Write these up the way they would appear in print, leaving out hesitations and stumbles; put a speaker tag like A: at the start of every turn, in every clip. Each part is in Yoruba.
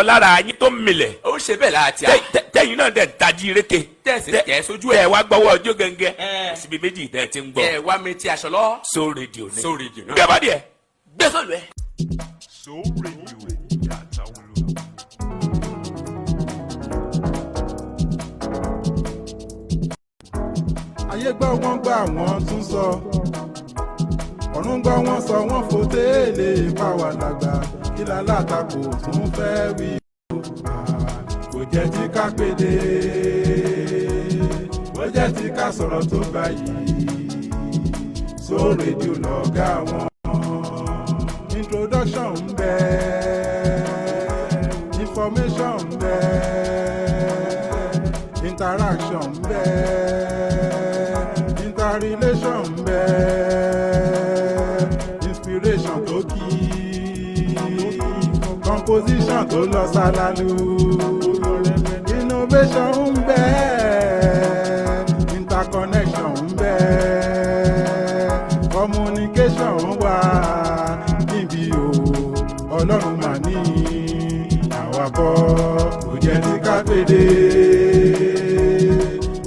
A: kan lára yín tó milẹ̀.
B: ó ṣe bẹ́ẹ̀ láti
A: tẹ́yìn náà dẹ̀ tají rété.
B: tẹ̀sí tẹ̀ sójú
A: ẹ wá gbọ́wọ́ ọjọ́ gẹ́gẹ́.
B: Ẹ.
A: síbi méjì tẹ́ ẹ ti ń gbọ́.
B: ẹ wá mi ti aṣọ lọ.
A: So Radio ni.
B: So Radio náà.
A: gàbá díẹ̀.
B: gbé sọ̀lù ẹ.
C: So Radio Dàtàwùlù.
D: ayé gbọ́ wọ́n gbà wọ́n tún sọ ọ̀run gbọ́ wọ́n sọ wọ́n fò tẹ́lẹ̀ pàwọ́ làgbà kí lálátakò tún fẹ́ wí o. kò jẹ́ tí ká péde kò jẹ́ tí ká sọ̀rọ̀ tó báyìí So Radio lọ̀gá wọn. Introduction ń bẹ information ń bẹ interaction ń bẹ interrelation ń bẹ inspiration tó kí composition tó lọ sálálú innovation ń bẹ interconnection ń bẹ communication wà níbi o ọlọ́run mà ní àwa kọ́ kò jẹ́ tí ká péde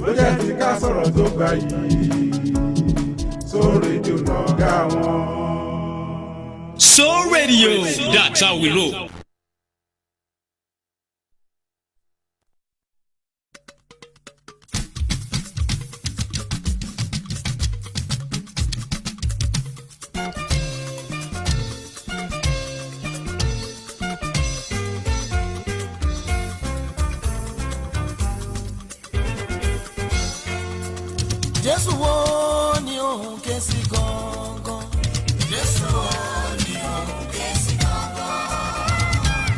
D: kò jẹ́ tí ká sọ̀rọ̀ tó gbà yìí So Radio lọ̀gá wọn.
E: So Radio, that's how we roll.
F: Jésù wo ni òun ké sí gangan? Jésù wo ni òun ké sí gangan?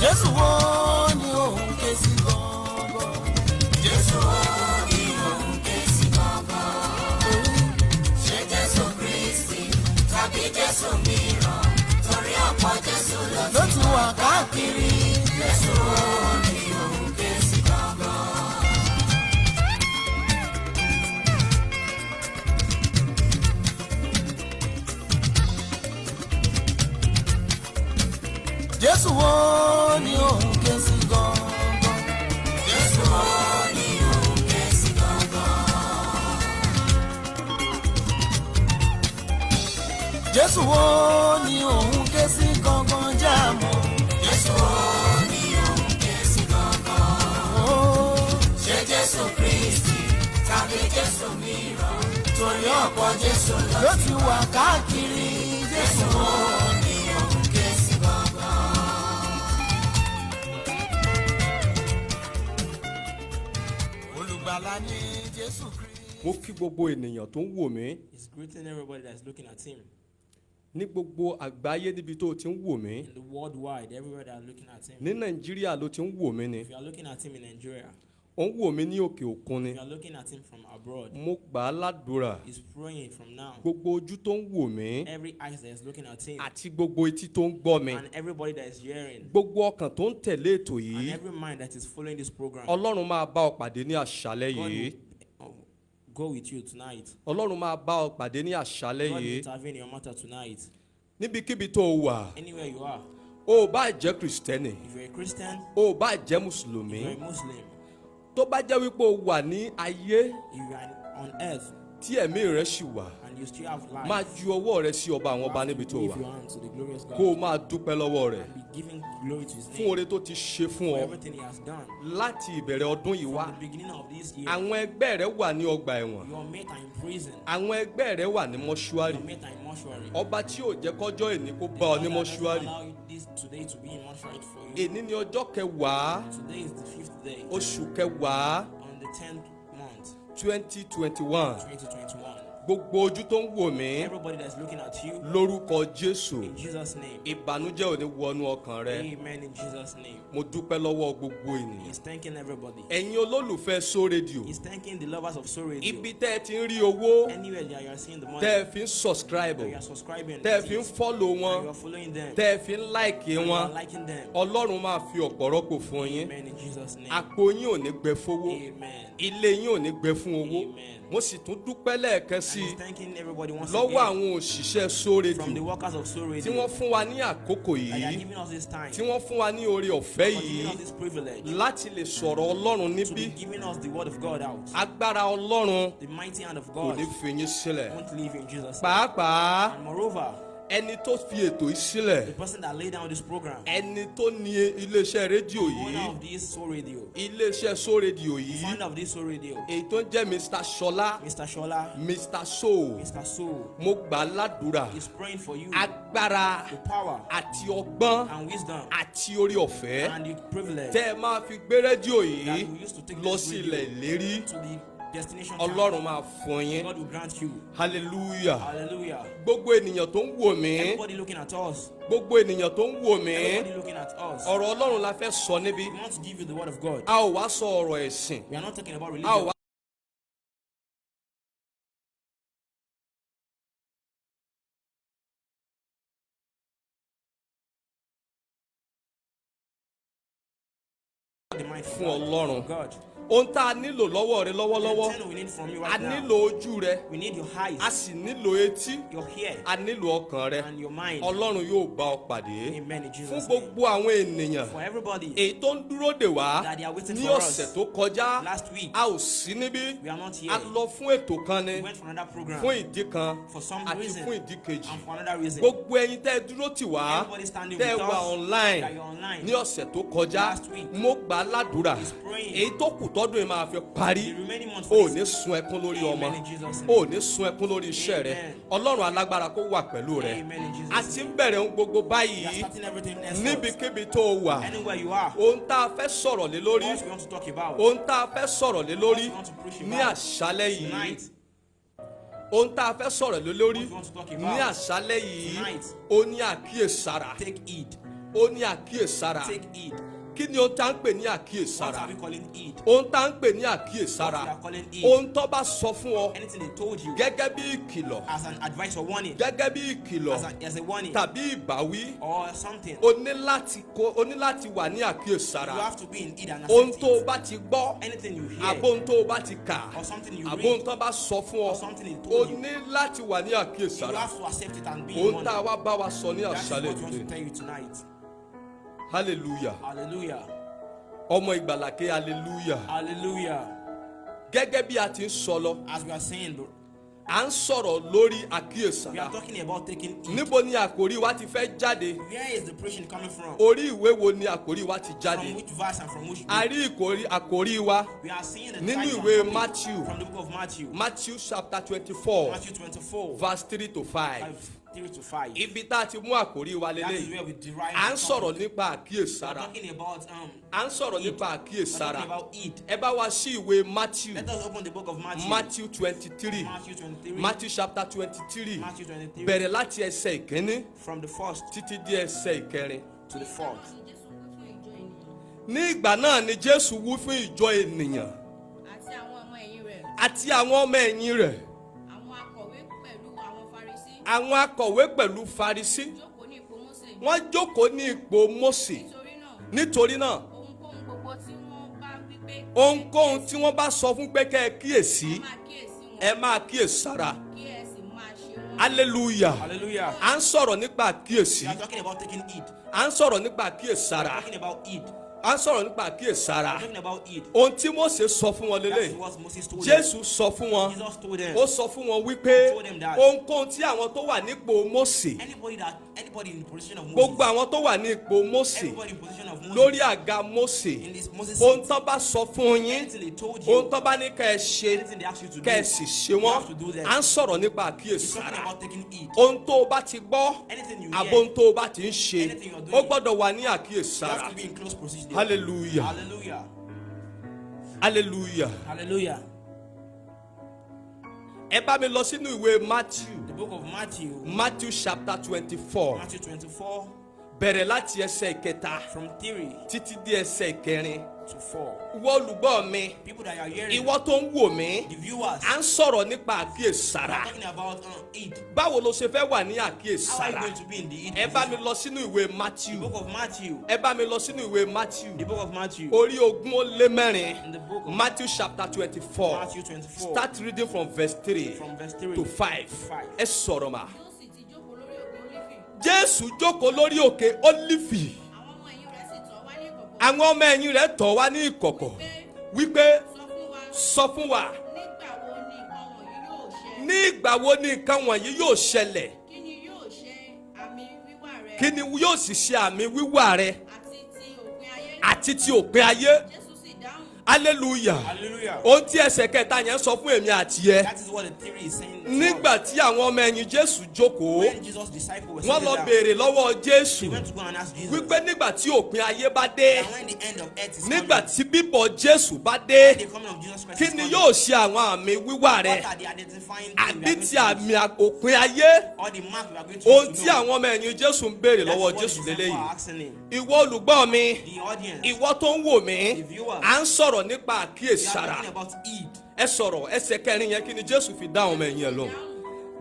F: Jésù wo ni òun ké sí gangan? Jésù wo ni òun ké sí gangan? Ṣé Jésù Kristi tàbí Jésù mìíràn? Torí ọ̀pọ̀ Jésù ló ti wà káàkiri. Jésù wo ni òun ké sí gangan? Jésù wo ni òun ké sí gangan? Jésù wo ni òun ké sí gangan? Jésù wo ni òun ké sí gangan jáàmù? Jésù wo ni òun ké sí gangan? Ṣé Jésù Kristi tàbí Jésù mìíràn? Torí ọ̀pọ̀ Jésù ló ti wà káàkiri. Jésù wo ni òun ké sí gangan? Olùgbàlà ni Jésù Kristi.
G: mo kí gbogbo ènìyàn tó ń wò mí
H: He's greeting everybody that's looking at him.
G: ní gbogbo àgbáyé níbi tó ti ń wò mí
H: In the worldwide, everywhere that's looking at him.
G: ní nàìjíríà ló ti ń wò mí ni
H: If you are looking at him in Nigeria,
G: ó ń wò mí ní òkè òkun ni
H: if you are looking at him from abroad,
G: mo gbà á ládùúrà
H: he's praying from now.
G: gbogbo ojú tó ń wò mí
H: Every eyes that is looking at him,
G: àti gbogbo etí tó ń gbọ́ mi
H: and everybody that is hearing,
G: gbogbo ọkàn tó ń tẹ̀lé ètò
H: and
G: yìí
H: every mind that is following this program,
G: ọlọ́run máa bá ọ pàdé ní àṣálẹ́
H: God
G: yìí
H: will go with you tonight.
G: ọlọ́run máa bá ọ pàdé ní àṣálẹ́
H: God will
G: yìí
H: intervene in your matter tonight.
G: níbikíbi tó o wà
H: Anywhere you are,
G: o ò bá jẹ́ kristẹni
H: if you're a Christian,
G: o ò bá jẹ́
H: if
G: mùsùlùmí
H: you're a Muslim,
G: tó bá jẹ́ wípé o wà ní ayé
H: if you are on earth
G: tí ẹ̀mí rẹ ṣì wà
H: and you still have life,
G: máa ju ọwọ́ rẹ sí ọba àwọn
H: you
G: ọba
H: have
G: níbi
H: to
G: tó
H: lift
G: wà
H: your hand to the glorious God
G: kó o máa dúpẹ́ lọ́wọ́ rẹ̀
H: and be giving glory to his
G: fún
H: name
G: oore tó ti ṣe fún
H: for
G: ọ
H: everything he has done.
G: láti ìbẹ̀rẹ̀ ọdún yìí wá
H: From the beginning of this year,
G: àwọn ẹgbẹ́ rẹ wà ní ọgbà ẹ̀wọ̀n
H: your mate are in prison,
G: àwọn ẹgbẹ́ rẹ wà ní mọ́ṣúárì
H: your mate are in mortuary.
G: ọba tí ò jẹ́ kọjọ́ èní kó bá ọ ní
H: God that doesn't
G: mọ́ṣúárì
H: allow this today to be in mortuary for you.
G: èní ní ọjọ́ kẹwàá
H: Today is the 5th day
G: oṣù kẹwàá
H: on the 10th month,
G: 2021
H: 2021.
G: gbogbo ojú tó ń wò mí
H: Everybody that's looking at you,
G: lórúkọ Jésù
H: in Jesus' name,
G: ìbànújẹ́ ò ní wọnú ọkàn rẹ
H: amen in Jesus' name.
G: mo dúpẹ́ lọ́wọ́ gbogbo ènìyàn
H: He's thanking everybody.
G: ẹ̀yin olólùfẹ́ So Radio
H: He's thanking the lovers of Soul Radio.
G: ibi tẹ́ ẹ ti ń rí owó
H: Anywhere that you are seeing the money,
G: tẹ́ ẹ fi ń subscribe
H: that you are subscribing,
G: tẹ́ ẹ
H: to
G: fi ń
H: it,
G: follow
H: and
G: wọn
H: you are following them,
G: tẹ́ ẹ fi ń like
H: and you
G: wọn
H: are liking them.
G: ọlọ́run máa fi ọ̀pọ̀ rọ́pò fún yín
H: Amen in Jesus' name.
G: àpò yín ò ní gbẹ fowó
H: Amen.
G: ilé yín ò ní gbẹ fún owó
H: Amen.
G: mo sì tún dúpẹ́ lẹ́ẹ̀kan sí sí
H: And he's thanking everybody once
G: lọ́wọ́
H: again
G: àwọn òṣìṣẹ́ sórédìò
H: from the workers of Soul
G: tí
H: Radio
G: wọ́n fún wa ní àkókò
H: that they are
G: yìí
H: giving us this time,
G: tí wọ́n fún wa ní oore ọ̀fẹ́
H: for giving
G: yìí
H: us this privilege
G: láti lè sọ̀rọ̀ Ọlọ́run
H: to be
G: níbí.
H: giving us the word of God out.
G: Agbára Ọlọ́run
H: The mighty hand of
G: kò
H: God
G: ní fi yín sílẹ̀.
H: won't leave you in Jesus' name.
G: Pàápàá
H: And moreover,
G: ẹni tó fi ètò yìí sílẹ̀,
H: the person that laid down this program,
G: ẹni tó ní iléeṣẹ́ rédíò
H: owner
G: yìí,
H: of this Soul Radio,
G: iléeṣẹ́ sórédìò yìí,
H: founder of this Soul Radio,
G: èyí tó ń jẹ́ Mr. Ṣọlá,
H: Mr. Shola,
G: Mr. Soul,
H: Mr. Soul,
G: mo gbà á ládùúrà
H: is praying for you
G: agbára
H: the power
G: àti ọgbọ́n
H: and wisdom
G: àti orí ọ̀fẹ́
H: and the privilege
G: tẹ́ ẹ máa fi gbé rédíò
H: that
G: yìí
H: we used to take
G: lọ
H: this
G: sí
H: radio
G: ilẹ̀ ìlérí.
H: to the destination
G: Ọlọ́run
H: camp.
G: máa fún yín.
H: God will grant you.
G: Hallelujah.
H: Hallelujah.
G: Gbogbo ènìyàn tó ń wò mí,
H: Everybody looking at us.
G: gbogbo ènìyàn tó ń wò mí,
H: Everybody looking at us.
G: ọ̀rọ̀ Ọlọ́run la fẹ́ sọ níbí.
H: We want to give you the word of God.
G: A ò wá sọ ọ̀rọ̀ ẹ̀sìn.
H: We are not talking about
G: A ò
H: religion.
G: wá
H: The mighty
G: fún
H: God.
G: Ọlọ́run.
H: God.
G: Ohun tá a nílò lọ́wọ́ rẹ
H: The
G: lọ́wọ́lọ́wọ́,
H: thing we need from you
G: a
H: right now.
G: nílò ojú rẹ,
H: We need your
G: a
H: eyes,
G: sì nílò etí,
H: your ear,
G: a nílò ọkàn rẹ.
H: and your mind.
G: Ọlọ́run yóò bá ọ pàdé.
H: Amen in
G: Fún
H: Jesus' name.
G: gbogbo àwọn ènìyàn
H: For everybody
G: èyí tó ń dúró dè wá
H: that they are waiting
G: ní
H: for
G: ọ̀sẹ̀
H: us.
G: tó kọjá,
H: Last week,
G: a ò sí níbí.
H: we are not here.
G: A lọ fún ètò kan ni,
H: We went for another program
G: fún ìdí kan
H: for some
G: àti
H: reason
G: fún ìdí kejì.
H: and for another reason.
G: Gbogbo ẹ̀yin tẹ́ ẹ dúró tì wá,
H: Everybody standing
G: tẹ́ ẹ
H: with
G: wà
H: us,
G: online
H: that you're online.
G: ní ọ̀sẹ̀ tó kọjá,
H: Last week,
G: mo gbà á ládùúrà.
H: he's praying.
G: Èyí tó kù tọ́dún yìí máa fi parí.
H: The remaining months
G: O
H: for
G: ò
H: this
G: ní sun ẹkún lórí
H: Amen
G: ọmọ.
H: in Jesus' name.
G: O ò ní sun ẹkún lórí iṣẹ́ rẹ.
H: Amen.
G: Ọlọ́run alágbára kó wà pẹ̀lú rẹ.
H: Amen in Jesus'
G: A ti ń bẹ̀rẹ̀ ohun gbogbo
H: We are
G: báyìí
H: starting everything else.
G: níbikíbi tó o wà.
H: Anywhere you are,
G: Ohun tá a fẹ́ sọ̀rọ̀ lé lórí.
H: what we want to talk about
G: Ohun tá a fẹ́ sọ̀rọ̀ lé lórí
H: What we want to preach
G: ní
H: about
G: àṣálẹ́ yìí.
H: tonight.
G: Ohun tá a fẹ́ sọ̀rọ̀ lé lórí
H: What we want to talk
G: ní
H: about
G: àṣálẹ́ yìí.
H: tonight.
G: Ó ní àkíyèsára.
H: Take heed.
G: Ó ní àkíyèsára.
H: Take heed.
G: Kí ni ohun tá a ń pè ní
H: What
G: àkíyèsára?
H: are we calling heed?
G: Ohun tá a ń pè ní
H: What we
G: àkíyèsára.
H: are calling heed.
G: Ohun tó bá sọ fún ọ
H: Anything they told you
G: gẹ́gẹ́ bí ìkìlọ̀,
H: as an advice or warning,
G: gẹ́gẹ́ bí ìkìlọ̀
H: as a warning
G: tàbí ìbáwí,
H: or something,
G: o ní láti wà ní
H: you
G: àkíyèsára.
H: have to be in heed and
G: Ohun
H: accept
G: tó o
H: it.
G: bá ti gbọ́,
H: Anything you hear
G: àbó ohun tó o bá ti kà,
H: or something you
G: àbó
H: read,
G: ohun tó bá sọ fún
H: or
G: ọ,
H: something he
G: o
H: told you,
G: ní láti wà ní
H: you
G: àkíyèsára.
H: have to accept it and be in
G: Ohun tá a
H: warning.
G: wá bá wa sọ ní
H: That is what
G: àṣálẹ́
H: we want to
G: ìdílé.
H: tell you tonight.
G: Hallelujah.
H: Hallelujah.
G: Ọmọ ìgbàlàkè hallelujah.
H: Hallelujah.
G: Gẹ́gẹ́ bí a ti ń sọ lọ,
H: As we are saying,
G: à ń sọ̀rọ̀ lórí
H: we are
G: àkíyèsára.
H: talking about taking heed.
G: Níbo ni àkòrí wa ti fẹ́ jáde?
H: Where is the preaching coming from?
G: Orí ìwé wo ni àkòrí wa ti
H: From
G: jáde?
H: which verse and from which
G: A
H: book?
G: rí àkòrí wa
H: We are seeing the
G: nínú
H: title
G: ìwé
H: and topic
G: Matthew.
H: from the book of Matthew.
G: Matthew chapter 24
H: Matthew 24,
G: verse 3 to 5.
H: 3 to 5.
G: Ibi tá a ti mú àkòrí wa
H: That is
G: lélẹ́yìí.
H: where we derive
G: À ń
H: the
G: sọ̀rọ̀
H: topic.
G: nípa
H: We are
G: àkíyèsára.
H: talking about
G: À ń sọ̀rọ̀
H: heed.
G: nípa
H: We are talking
G: àkíyèsára.
H: about heed.
G: Ẹ bá wa sí ìwé Matthew.
H: Let us open the book of Matthew.
G: Matthew 23.
H: Matthew 23.
G: Matthew chapter 23.
H: Matthew 23.
G: Bẹ̀rẹ̀ láti ẹsẹ̀ ìkíní
H: From the first
G: títí dé ẹsẹ̀ ìkẹrin.
H: to the fourth.
G: Ní ìgbà náà ni Jésù wí fún ìjọ ènìyàn
I: àti àwọn ọmọ ẹ̀yìn rẹ̀
G: àti àwọn ọmọ ẹ̀yìn rẹ̀,
I: àwọn akọ̀wé pẹ̀lú àwọn Farisí
G: àwọn akọ̀wé pẹ̀lú Farisí.
I: jókòó ní ipò Mósè.
G: Wọ́n jókòó ní ipò Mósè.
I: Nítorí náà
G: Nítorí náà,
I: ohunkóhun gbogbo tí wọ́n bá wí pé
G: ohunkóhun tí wọ́n bá sọ fún pé kẹ́ ẹ kíyèsí,
I: máa kíyèsí wọn
G: ẹ máa kíyèsára.
I: kí ẹ sì máa ṣe wọn.
G: Hallelujah.
H: Hallelujah.
G: À ń sọ̀rọ̀ nípa àkíyèsí.
H: We are talking about taking heed.
G: À ń sọ̀rọ̀ nípa
H: We are
G: àkíyèsára.
H: talking about heed.
G: À ń sọ̀rọ̀ nípa
H: We
G: àkíyèsára.
H: are talking about heed.
G: Ohun tí Mósè sọ fún wọn
H: That is
G: lélẹ̀.
H: what Moses told them.
G: Jésù sọ fún wọn.
H: Jesus told them.
G: Ó sọ fún wọn wípé
H: He told them that
G: ohunkóhun tí àwọn tó wà nípò Mósè,
H: Anybody in the position of Moses.
G: gbogbo àwọn tó wà ní ipò Mósè,
H: Everybody in position of Moses.
G: lórí àga Mósè,
H: In this Moses.
G: ohun tó bá sọ fún yín,
H: Anything they told you.
G: ohun tó bá ní kẹ́ ẹ ṣe,
H: Anything they ask you to
G: kẹ́ ẹ
H: do.
G: sì ṣe
H: You
G: wọ́n.
H: have to do that.
G: À ń sọ̀rọ̀ nípa
H: He's talking
G: àkíyèsára.
H: about taking heed.
G: Ohun tó o bá ti gbọ́,
H: Anything you
G: àbò
H: hear.
G: ohun tó o bá ti ń ṣe,
H: Anything you're doing.
G: ó gbọ́dọ̀ wà ní
H: You have
G: àkíyèsára.
H: to be in close proximity.
G: Hallelujah.
H: Hallelujah.
G: Hallelujah.
H: Hallelujah.
G: Ẹ bá mi lọ sínú ìwé Matthew.
H: The book of Matthew.
G: Matthew chapter 24.
H: Matthew 24
G: Bẹ̀rẹ̀ láti ẹsẹ̀ ìkẹta
H: from 3
G: títí dé ẹsẹ̀ ìkẹrin.
H: to fall.
G: ìwọ olùgbọ́ mi,
H: People that are hearing,
G: ìwọ tó ń wò mí,
H: the viewers,
G: à ń sọ̀rọ̀ nípa
H: we are
G: àkíyèsára.
H: talking about Eid.
G: Báwo lo ṣe fẹ́ wà ní
H: How are you
G: àkíyèsára?
H: going to be in the Eid?
G: Ẹ bá mi
H: position?
G: lọ sínú ìwé
H: The
G: Matthew.
H: book of Matthew.
G: Ẹ bá mi lọ sínú ìwé Matthew.
H: The book of Matthew.
G: Orí 20:4.
H: In the book of
G: Matthew chapter 24.
H: Matthew 24.
G: Start reading from verse 3
H: From verse 3
G: to 5.
H: Five.
G: Ẹ sọ̀rọ̀ mà.
I: Yóò sì ti jókòó lórí òkè Ólífì.
G: Jésù jókòó lórí òkè Ólífì.
I: Àwọn ọmọ ẹ̀yìn rẹ̀ sì tọ̀ wá ní ìkọ̀kọ̀.
G: Àwọn ọmọ ẹ̀yìn rẹ̀ tọ̀ wá ní ìkọ̀kọ̀ wípé
I: Sọ fún wa
G: sọ fún wa
I: nígbà wo ni nǹkan wọ̀nyí yóò ṣẹ?
G: ní ìgbà wo ni nǹkan wọ̀nyí yóò ṣẹlẹ̀,
I: Kí ni yóò ṣe àmì wíwá rẹ̀?
G: kí ni yóò sì ṣe àmì wíwá rẹ̀
I: Àti ti òpin ayé?
G: àti ti òpin ayé.
I: Jésù sì dáhùn.
G: Hallelujah.
H: Hallelujah.
G: Ohun tí ẹsẹ̀ kẹta yẹn sọ fún èmi àti ẹ.
H: That is what the theory is saying.
G: Nígbà tí àwọn ọmọ ẹ̀yìn Jésù jókòó,
H: When Jesus' disciples were
G: wọ́n
H: sitting
G: lọ
H: down,
G: béèrè lọ́wọ́
H: they
G: Jésù
H: went to go and ask Jesus.
G: wípé nígbà tí òpin ayé bá dé,
H: And when the end of earth is
G: nígbà
H: coming,
G: tí bíbọ̀ Jésù bá dé,
H: the coming of Jesus Christ
G: kí
H: is
G: ni
H: coming,
G: yóò ṣe àwọn àmì wíwá rẹ̀
H: what are the identifying things
G: àbí
H: we are
G: ti
H: going to
G: àmì òpin ayé?
H: use? Or the mark we are going to
G: Ohun
H: use
G: tí
H: to know?
G: àwọn ọmọ ẹ̀yìn Jésù ń béèrè
H: That's
G: lọ́wọ́
H: what the
G: Jésù
H: disciples
G: lélẹ́yìí.
H: are asking him.
G: Ìwọ olùgbọ́ mi,
H: The audience,
G: ìwọ tó ń wò mí,
H: the viewers,
G: à ń sọ̀rọ̀ nípa
H: we are
G: àkíyèsára.
H: talking about Eid.
G: Ẹ sọ̀rọ̀ ẹsẹ̀ kẹrin yẹn kí ni Jésù fi dá àwọn ọmọ ẹ̀yìn ẹ̀ lóhùn.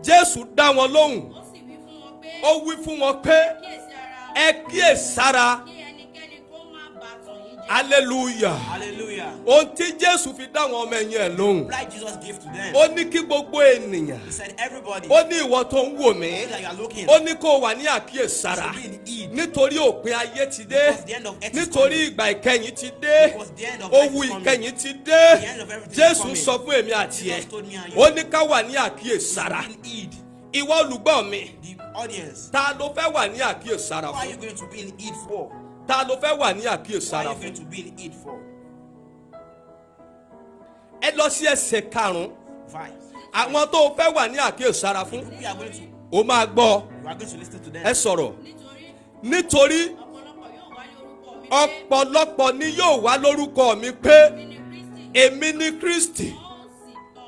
G: Jésù dá wọn lóhùn.
I: Ó sì wí fún wọn pé
G: Ó wí fún wọn pé
I: kíyèsí ara
G: ẹ kíyèsára.
I: kí ẹnikẹ́ni kó má bà tàn yín jẹ.
G: Hallelujah.
H: Hallelujah.
G: Ohun tí Jésù fi dá àwọn ọmọ ẹ̀yìn ẹ̀ lóhùn.
H: Like Jesus gave to them.
G: Ó ní kí gbogbo ènìyàn.
H: He said, everybody,
G: Ó ní ìwọ tó ń wò mí.
H: that you are looking,
G: Ó ní kó wà ní àkíyèsára.
H: to be in Eid.
G: Nítorí òpin ayé ti dé.
H: Because the end of earth is
G: Nítorí
H: coming.
G: ìgbà ìkẹyìn ti dé.
H: Because the end of earth
G: Owó
H: is coming.
G: ìkẹyìn ti dé.
H: The end of everything is
G: Jésù
H: coming.
G: sọ fún èmi àti ẹ.
H: Jesus told me and you.
G: Ó ní ká wà ní àkíyèsára.
H: To be in Eid.
G: Ìwọ olùgbọ́ mi.
H: The audience,
G: Ta ló fẹ́ wà ní àkíyèsára
H: what are you
G: fún?
H: going to be in Eid for?
G: Ta ló fẹ́ wà ní
H: What are
G: àkíyèsára
H: you
G: fún?
H: going to be in Eid for?
G: Ẹ lọ sí ẹsẹ̀ karùn-ún.
H: Five.
G: Àwọn tó fẹ́ wà ní àkíyèsára fún.
H: We are going to,
G: Ó máa gbọ́.
H: we are going to listen to them.
G: Ẹ sọ̀rọ̀.
I: Nítorí
G: Nítorí
I: ọ̀pọ̀lọpọ̀ yóò wá ní orúkọ mi pé
G: ọ̀pọ̀lọpọ̀ ni yóò wá lórúkọ mi pé
I: èmi ni Kristi.
G: èmi ni Kristi.
I: Wọ́n sì tàn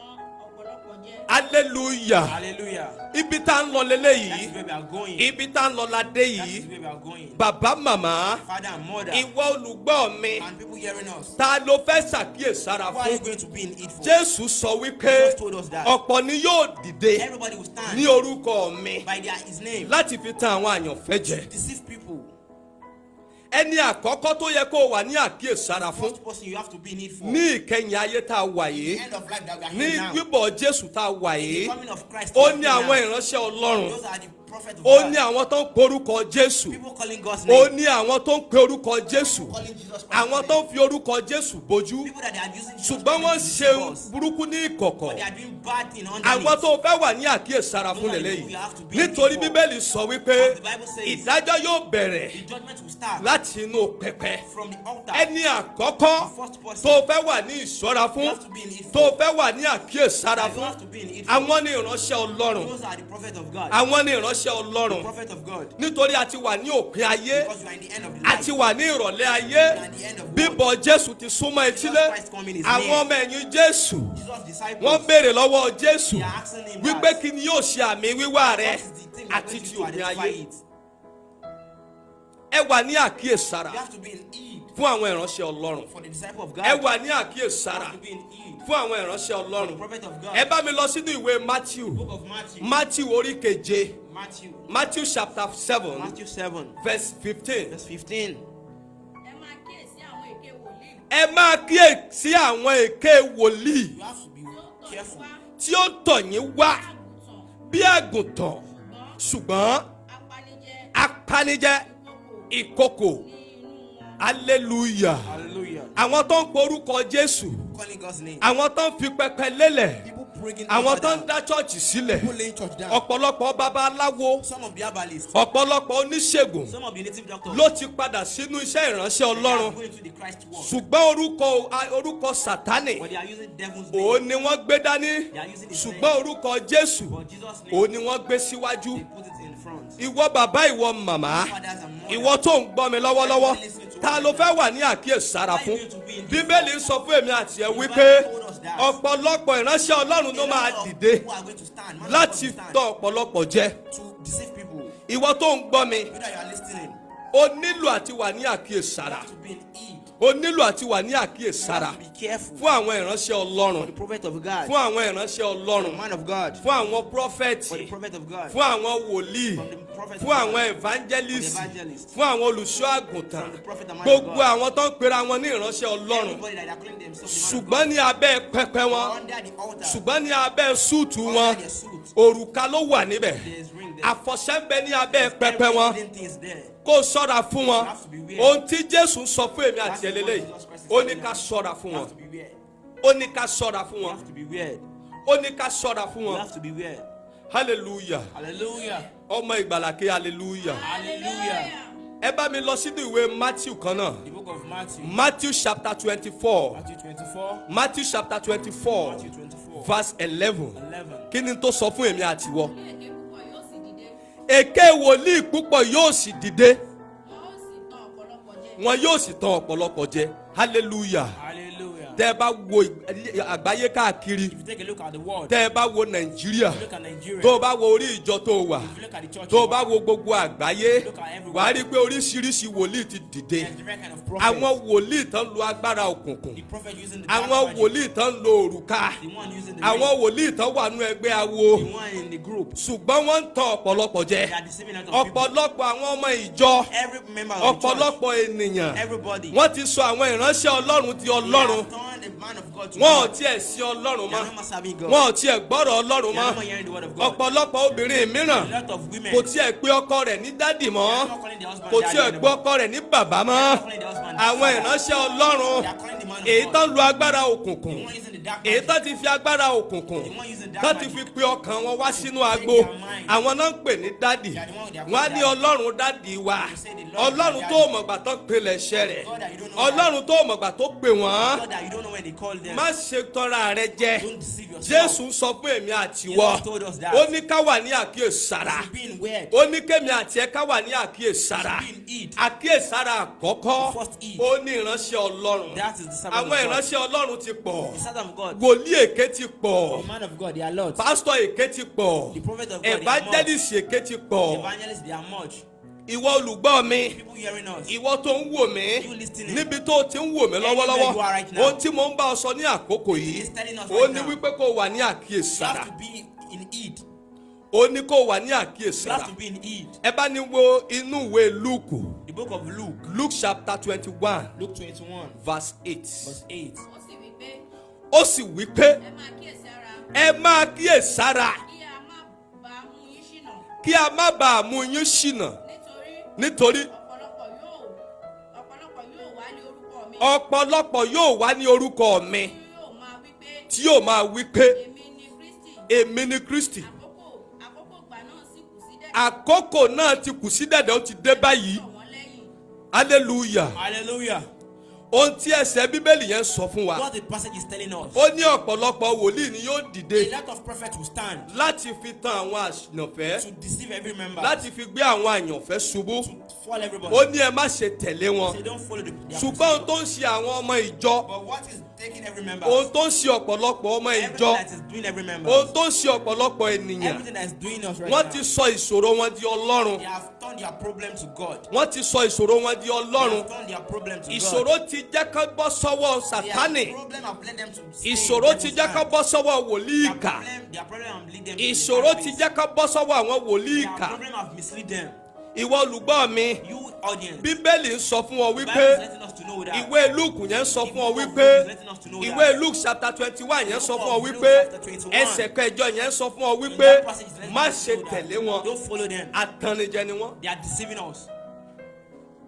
I: ọ̀pọ̀lọpọ̀ jẹ.
G: Hallelujah.
H: Hallelujah.
G: Ibi tá ń lọ
H: That
G: leléyìí.
H: is where we are going.
G: Ibi tá ń lọ la dé
H: That is
G: yìí.
H: where we are going.
G: Bàbá màmá.
H: Father and mother,
G: Ìwọ olùgbọ́ mi.
H: and people hearing us,
G: Ta ló fẹ́ ṣàkíyèsára
H: what are you
G: fún?
H: going to be in Eid for?
G: Jésù sọ wípé
H: Jesus told us that.
G: ọ̀pọ̀ ni yóò dìde
H: Everybody will stand
G: ní orúkọ mi
H: by his name
G: láti fi tan àwọn àyànfẹ́ jẹ.
H: deceive people.
G: Ẹni àkọ́kọ́ tó yẹ kó wà ní àkíyèsára fún
H: First person you have to be in Eid for.
G: ní ìkẹyìn ayé tá a wà yìí,
H: End of life that we are
G: ní
H: here now.
G: bíbọ̀ Jésù tá a wà
H: The
G: yìí,
H: coming of Christ.
G: ó
H: we are
G: ní
H: here
G: àwọn
H: now.
G: ìránṣẹ́ Ọlọ́run,
H: Those are the prophets of
G: ó
H: God.
G: ní àwọn tó ń porúkọ Jésù,
H: People calling God's
G: ó
H: name.
G: ní àwọn tó ń pe orúkọ Jésù,
H: Calling Jesus Christ.
G: àwọn tó ń fi orúkọ Jésù bójú,
H: People that they are using Jesus
G: ṣùgbọ́n wọ́n
H: Christ to
G: ṣe
H: deceive us.
G: burúkú ní ìkọ̀kọ̀.
H: But they are doing bad thing
G: Àwọn
H: underneath.
G: tó fẹ́ wà ní àkíyèsára fún lélẹ́yìí, nítorí Bíbélì sọ wípé ìdájọ́ yóò bẹ̀rẹ̀
H: The judgment will start
G: láti inú pẹpẹ.
H: from the altar.
G: Ẹni àkọ́kọ́ tó fẹ́ wà ní ìṣọ́ra fún, tó fẹ́ wà ní àkíyèsára
H: You
G: fún,
H: have to be in Eid.
G: àwọn ní ìránṣẹ́ Ọlọ́run,
H: Those are the prophets of God.
G: àwọn ní ìránṣẹ́
H: The
G: Ọlọ́run,
H: prophet of God.
G: nítorí a ti wà ní òpin ayé,
H: Because you are in the end of the
G: a
H: life.
G: ti wà ní ìrọ̀lẹ́ ayé, bíbọ̀ Jésù ti súnmọ́ etílé, àwọn ọmọ ẹ̀yìn Jésù
H: Jesus' disciples.
G: wọ́n béèrè lọ́wọ́ Jésù
H: They are asking him
G: wípé
H: that.
G: kí ni yóò ṣe àmì wíwá rẹ̀
H: What is the thing that
G: àti
H: makes
G: ti
H: you to
G: òpin
H: identify
G: ayé.
H: it?
G: Ẹ wà ní àkíyèsára
H: You have to be in Eid
G: fún àwọn ìránṣẹ́ Ọlọ́run.
H: for the disciple of God.
G: Ẹ wà ní
H: You
G: àkíyèsára
H: have to be in Eid
G: fún àwọn ìránṣẹ́
H: for the
G: Ọlọ́run.
H: prophet of God.
G: Ẹ bá mi lọ sínú ìwé Matthew,
H: Book of Matthew.
G: Matthew orí keje,
H: Matthew.
G: Matthew chapter 7
H: Matthew 7
G: verse 15.
H: verse 15.
I: Ẹ máa kíyèsí àwọn èké wòlíì
G: Ẹ máa kíyèsí àwọn èké wòlíì
H: You have to be careful.
G: tí ó tọ̀ yín wá
I: àgùntàn
G: bí àgùntàn, ṣùgbọ́n
I: apanijẹ
G: apanijẹ ìkòkò.
I: ní inú wọn.
G: Hallelujah.
H: Hallelujah.
G: Àwọn tó ń porúkọ Jésù,
H: Calling God's name.
G: àwọn tó ń fi pẹpẹ lélẹ̀,
H: People bringing
G: àwọn
H: altar
G: tó ń
H: down.
G: dá chọ́ọ̀chì sílẹ̀,
H: People laying church down.
G: ọ̀pọ̀lọpọ̀ babaláwo,
H: Some of the herbalists.
G: ọ̀pọ̀lọpọ̀ oníṣègùn
H: Some of the native doctors.
G: ló ti padà sínú iṣẹ́ ìránṣẹ́
H: They are
G: Ọlọ́run,
H: going to the Christ work.
G: ṣùgbọ́n orúkọ Sátánì
H: But they are using devil's
G: òun
H: name.
G: ni wọ́n gbé dání,
H: They are using his
G: ṣùgbọ́n
H: name.
G: orúkọ Jésù
H: But Jesus' name.
G: òun ni wọ́n gbé síwájú.
H: They put it in front.
G: Ìwọ bàbá, ìwọ màmá,
H: Fathers and mothers.
G: ìwọ tó ń gbọ́ mi lọ́wọ́lọ́wọ́, ta ló fẹ́ wà ní àkíyèsára fún? Bíbélì ń sọ fún èmi àti ẹ wípé ọ̀pọ̀lọpọ̀ ìránṣẹ́ Ọlọ́run ló máa dìde
H: People are going to stand. Man
G: láti
H: are going to stand
G: tọ̀ ọ̀pọ̀lọpọ̀ jẹ.
H: to deceive people.
G: Ìwọ tó ń gbọ́ mi,
H: You that you are listening.
G: o nílò àti wà ní àkíyèsára.
H: To be in Eid.
G: o nílò àti wà ní
H: You
G: àkíyèsára
H: have to be careful.
G: fún àwọn ìránṣẹ́ Ọlọ́run,
H: The prophet of God.
G: fún àwọn ìránṣẹ́
H: The
G: Ọlọ́run,
H: man of God.
G: fún àwọn
H: For the
G: prọfẹ̀tì,
H: prophet of God.
G: fún àwọn wòlíì,
H: From the prophet
G: fún
H: of
G: àwọn
H: God.
G: evangelist,
H: For the evangelist.
G: fún àwọn olùṣọ́ àgùntàn,
H: From the prophet and man of
G: gbogbo
H: God.
G: àwọn tó ń pera wọn ní ìránṣẹ́ Ọlọ́run,
H: Everybody that are calling themselves the man of
G: ṣùgbọ́n ní abẹ́ pẹpẹ
H: God.
G: wọn,
H: Under the altar.
G: ṣùgbọ́n ní abẹ́ súùtù wọn,
H: Under their suit.
G: òrùka ló wà níbẹ̀,
H: There's ring there.
G: àfọ̀ṣẹ ń bẹ ní abẹ́ pẹpẹ wọn.
H: Every hidden thing is there.
G: Kó ṣọ́ra fún wọn.
H: You have to be aware.
G: Ohun tí Jésù sọ fún èmi àti
H: That's the
G: ẹlẹ́lẹ́yìí,
H: word Jesus Christ is
G: ó ní
H: telling
G: ká
H: us.
G: ṣọ́ra fún
H: You
G: wọn.
H: have to be weird.
G: Ó ní ká ṣọ́ra fún
H: You
G: wọn.
H: have to be weird.
G: Ó ní ká ṣọ́ra fún
H: You
G: wọn.
H: have to be weird.
G: Hallelujah.
H: Hallelujah.
G: Ọmọ ìgbàlàkè hallelujah.
H: Hallelujah.
G: Ẹ bá mi lọ sínú ìwé Matthew kan náà.
H: The book of Matthew.
G: Matthew chapter 24.
H: Matthew 24.
G: Matthew chapter 24
H: Matthew 24.
G: verse 11.
H: 11.
G: Kí ni tó sọ fún èmi àti wọ?
I: Èké púpọ̀ yóò sì dìde.
G: Èké wòlíì púpọ̀ yóò sì dìde.
I: Wọn ó sì tàn ọ̀pọ̀lọpọ̀ jẹ.
G: Wọn yóò sì tàn ọ̀pọ̀lọpọ̀ jẹ. Hallelujah.
H: Hallelujah.
G: Tẹ́ ẹ bá wo àgbáyé káàkiri.
H: If you take a look at the world,
G: Tẹ́ ẹ bá wo Nàìjíríà.
H: look at Nigeria,
G: Tó o bá wo orí ìjọ tó o wà.
H: if you look at the church,
G: Tó o bá wo gbogbo àgbáyé.
H: look at everywhere.
G: Wàá rí i pé oríṣiríṣi wòlíì ti dìde.
H: there's different kind of prophet.
G: Àwọn wòlíì tán lo agbára òkùnkùn.
H: The prophet using the dark
G: Àwọn
H: magic.
G: wòlíì tán lo òrùka.
H: The one using the
G: Àwọn
H: ring.
G: wòlíì tán wà nú ẹgbẹ́ awo.
H: The one in the group.
G: Ṣùgbọ́n wọ́n ń tan ọ̀pọ̀lọpọ̀
H: They
G: jẹ.
H: are deceiving a lot of people.
G: Ọ̀pọ̀lọpọ̀ àwọn ọmọ ìjọ.
H: Every member of the church,
G: Ọ̀pọ̀lọpọ̀ ènìyàn.
H: everybody,
G: Wọ́n ti sọ àwọn ìránṣẹ́ Ọlọ́run di
H: they
G: Ọlọ́run.
H: have turned the man of God to
G: Wọ́n ò
H: God.
G: tiẹ̀ sí Ọlọ́run
H: They are
G: mọ́.
H: no more serving God.
G: Wọ́n ò tiẹ̀ gbọ́rọ̀ Ọlọ́run
H: They are no
G: mọ́.
H: more hearing the word of God.
G: Ọ̀pọ̀lọpọ̀ obìnrin mìíràn
H: A lot of women,
G: kò tiẹ̀ pé ọkọ rẹ̀ ní dádì
H: they
G: mọ́.
H: are not calling the husband
G: Kò
H: daddy
G: tiẹ̀ gbọ́
H: anymore.
G: ọkọ rẹ̀ ní bàbá
H: They are
G: mọ́.
H: not calling the husband
G: Àwọn
H: father.
G: ìránṣẹ́ Ọlọ́run
H: They are calling the man of
G: èyí
H: God.
G: tán lu agbára
H: The
G: òkùnkùn.
H: one using the dark
G: Èyí
H: magic.
G: tán ti fi agbára òkùnkùn.
H: The one using dark
G: Tán ti
H: magic.
G: fi pe ọkàn wọn wá sínú agbo. Àwọn náà ń pè ní dádì.
H: They are the one they are
G: Wọ́n á
H: called
G: ní
H: daddy.
G: Ọlọ́run dádì wa.
H: They say the Lord
G: Ọlọ́run
H: is
G: tó
H: daddy.
G: mọ̀gbà tó pilẹ̀ iṣẹ́ rẹ̀.
H: God that you don't know
G: Ọlọ́run tó mọ̀gbà tó pè wọ́n.
H: God that you don't know when they call them.
G: Má ṣe tọ́ra rẹ jẹ.
H: Don't deceive yourself.
G: Jésù sọ fún èmi àtiwọ́.
H: Jesus told us that.
G: Ó ní ká wà ní àkíyèsára.
H: You've been weird.
G: Ó ní kémi àti ẹ ká wà ní àkíyèsára.
H: You've been heed.
G: Àkíyèsára àkọ́kọ́.
H: The first heed.
G: Ó ní ìránṣẹ́ Ọlọ́run.
H: That is the servant
G: Àwọn
H: of God.
G: ìránṣẹ́ Ọlọ́run ti pọ̀.
H: The servant of God.
G: Wòlíì èké ti pọ̀.
H: The man of God, they are Lord.
G: Pásítọ̀ èké ti pọ̀.
H: The prophet of God, they are much.
G: Evangelist èké ti
H: The
G: pọ̀.
H: evangelists, they are much.
G: Ìwọ olùgbọ́ mi.
H: People hearing us.
G: Ìwọ tó ń wò mí.
H: You listening.
G: Níbi tó ti ń wò mí
H: Anywhere you are
G: lọ́wọ́lọ́wọ́.
H: right now.
G: Ohun tí mo ń bá ọ sọ ní àkókò yìí.
H: He's telling us
G: Ó
H: right
G: ní
H: now.
G: wípé kó wà ní
H: You
G: àkíyèsára.
H: have to be in heed.
G: Ó ní kó wà ní
H: You have
G: àkíyèsára.
H: to be in heed.
G: Ẹ bá ní wo inú ìwé Lúùkù.
H: The book of Luke,
G: Luke chapter 21
H: Luke 21,
G: verse 8.
H: verse 8.
I: Ó sì wí pé
G: Ó sì wí pé
I: ẹ máa kíyèsí ara
G: ẹ máa kíyèsára
I: kí a má bàa mú yín ṣìnà
G: kí a má bàa mú yín ṣìnà
I: nítorí
G: nítorí
I: ọ̀pọ̀lọpọ̀ yóò wá ní orúkọ mi.
G: ọ̀pọ̀lọpọ̀ yóò wá ní orúkọ mi
I: Tí yóò máa wí pé
G: tí yóò máa wí pé
I: èmi ni Kristi.
G: èmi ni Kristi.
I: Àkókò ìgbà náà sì kù sí dẹ́dẹ́.
G: Àkókò náà ti kù sí dẹ̀dẹ̀ ó ti dé báyìí.
I: Tọ̀ wọ́n lẹ́yìn.
G: Hallelujah.
H: Hallelujah.
G: Ohun tí ẹsẹ̀ Bíbélì yẹn sọ fún wa.
H: What the passage is telling us.
G: Ó ní ọ̀pọ̀lọpọ̀ wòlíì ni yóò
H: A
G: dìde
H: lot of prophets will stand
G: láti fi tan àwọn àyànfẹ́,
H: to deceive every member,
G: láti fi gbé àwọn àyànfẹ́ ṣubú.
H: to fall everybody.
G: Ó ní ẹ má ṣe tẹ̀lé wọn.
H: Say don't follow their
G: Ṣùgbọ́n ohun
H: procedure.
G: tó ń ṣe àwọn ọmọ ìjọ,
H: But what is taking every member?
G: ohun tó ń ṣe ọ̀pọ̀lọpọ̀ ọmọ
H: Everything
G: ìjọ,
H: that is doing every member.
G: ohun tó ń ṣe ọ̀pọ̀lọpọ̀ ènìyàn,
H: Everything that is doing us right
G: wọ́n
H: now.
G: ti sọ ìṣòro wọn di Ọlọ́run.
H: They have turned their problem to God.
G: Wọ́n ti sọ ìṣòro wọn di
H: They
G: Ọlọ́run.
H: have turned their problem to God.
G: Ìṣòro ti jẹ́ ká bọ́ sọ́wọ́ Sátánì.
H: Their problem have led them to stay in
G: Ìṣòro ti
H: devil's
G: jẹ́ ká
H: hand.
G: bọ́ sọ́wọ́ wòlíì
H: Their
G: ìkà.
H: problem have lead them to
G: Ìṣòro
H: the
G: ti
H: bad
G: jẹ́ ká bọ́ sọ́wọ́ àwọn wòlíì
H: place.
G: ìkà.
H: Their problem have misled them.
G: Ìwọ olùgbọ́ mi,
H: You audience.
G: Bíbélì ń sọ fún ọ
H: The Bible
G: wípé
H: is letting us to know that.
G: ìwé Lúùkù yẹn ń sọ fún ọ
H: The book of
G: wípé
H: Luke is letting us to know that.
G: ìwé Luke chapter 21 yẹn sọ fún ọ
H: The book of
G: wípé
H: Luke chapter 21.
G: ẹsẹ̀ kẹjọ yẹn sọ fún ọ
H: In
G: wípé
H: that passage is letting
G: má
H: us
G: ṣe
H: know that.
G: tẹ̀lé wọn.
H: Don't follow them.
G: Atannijẹ ni wọ́n.
H: They are deceiving us.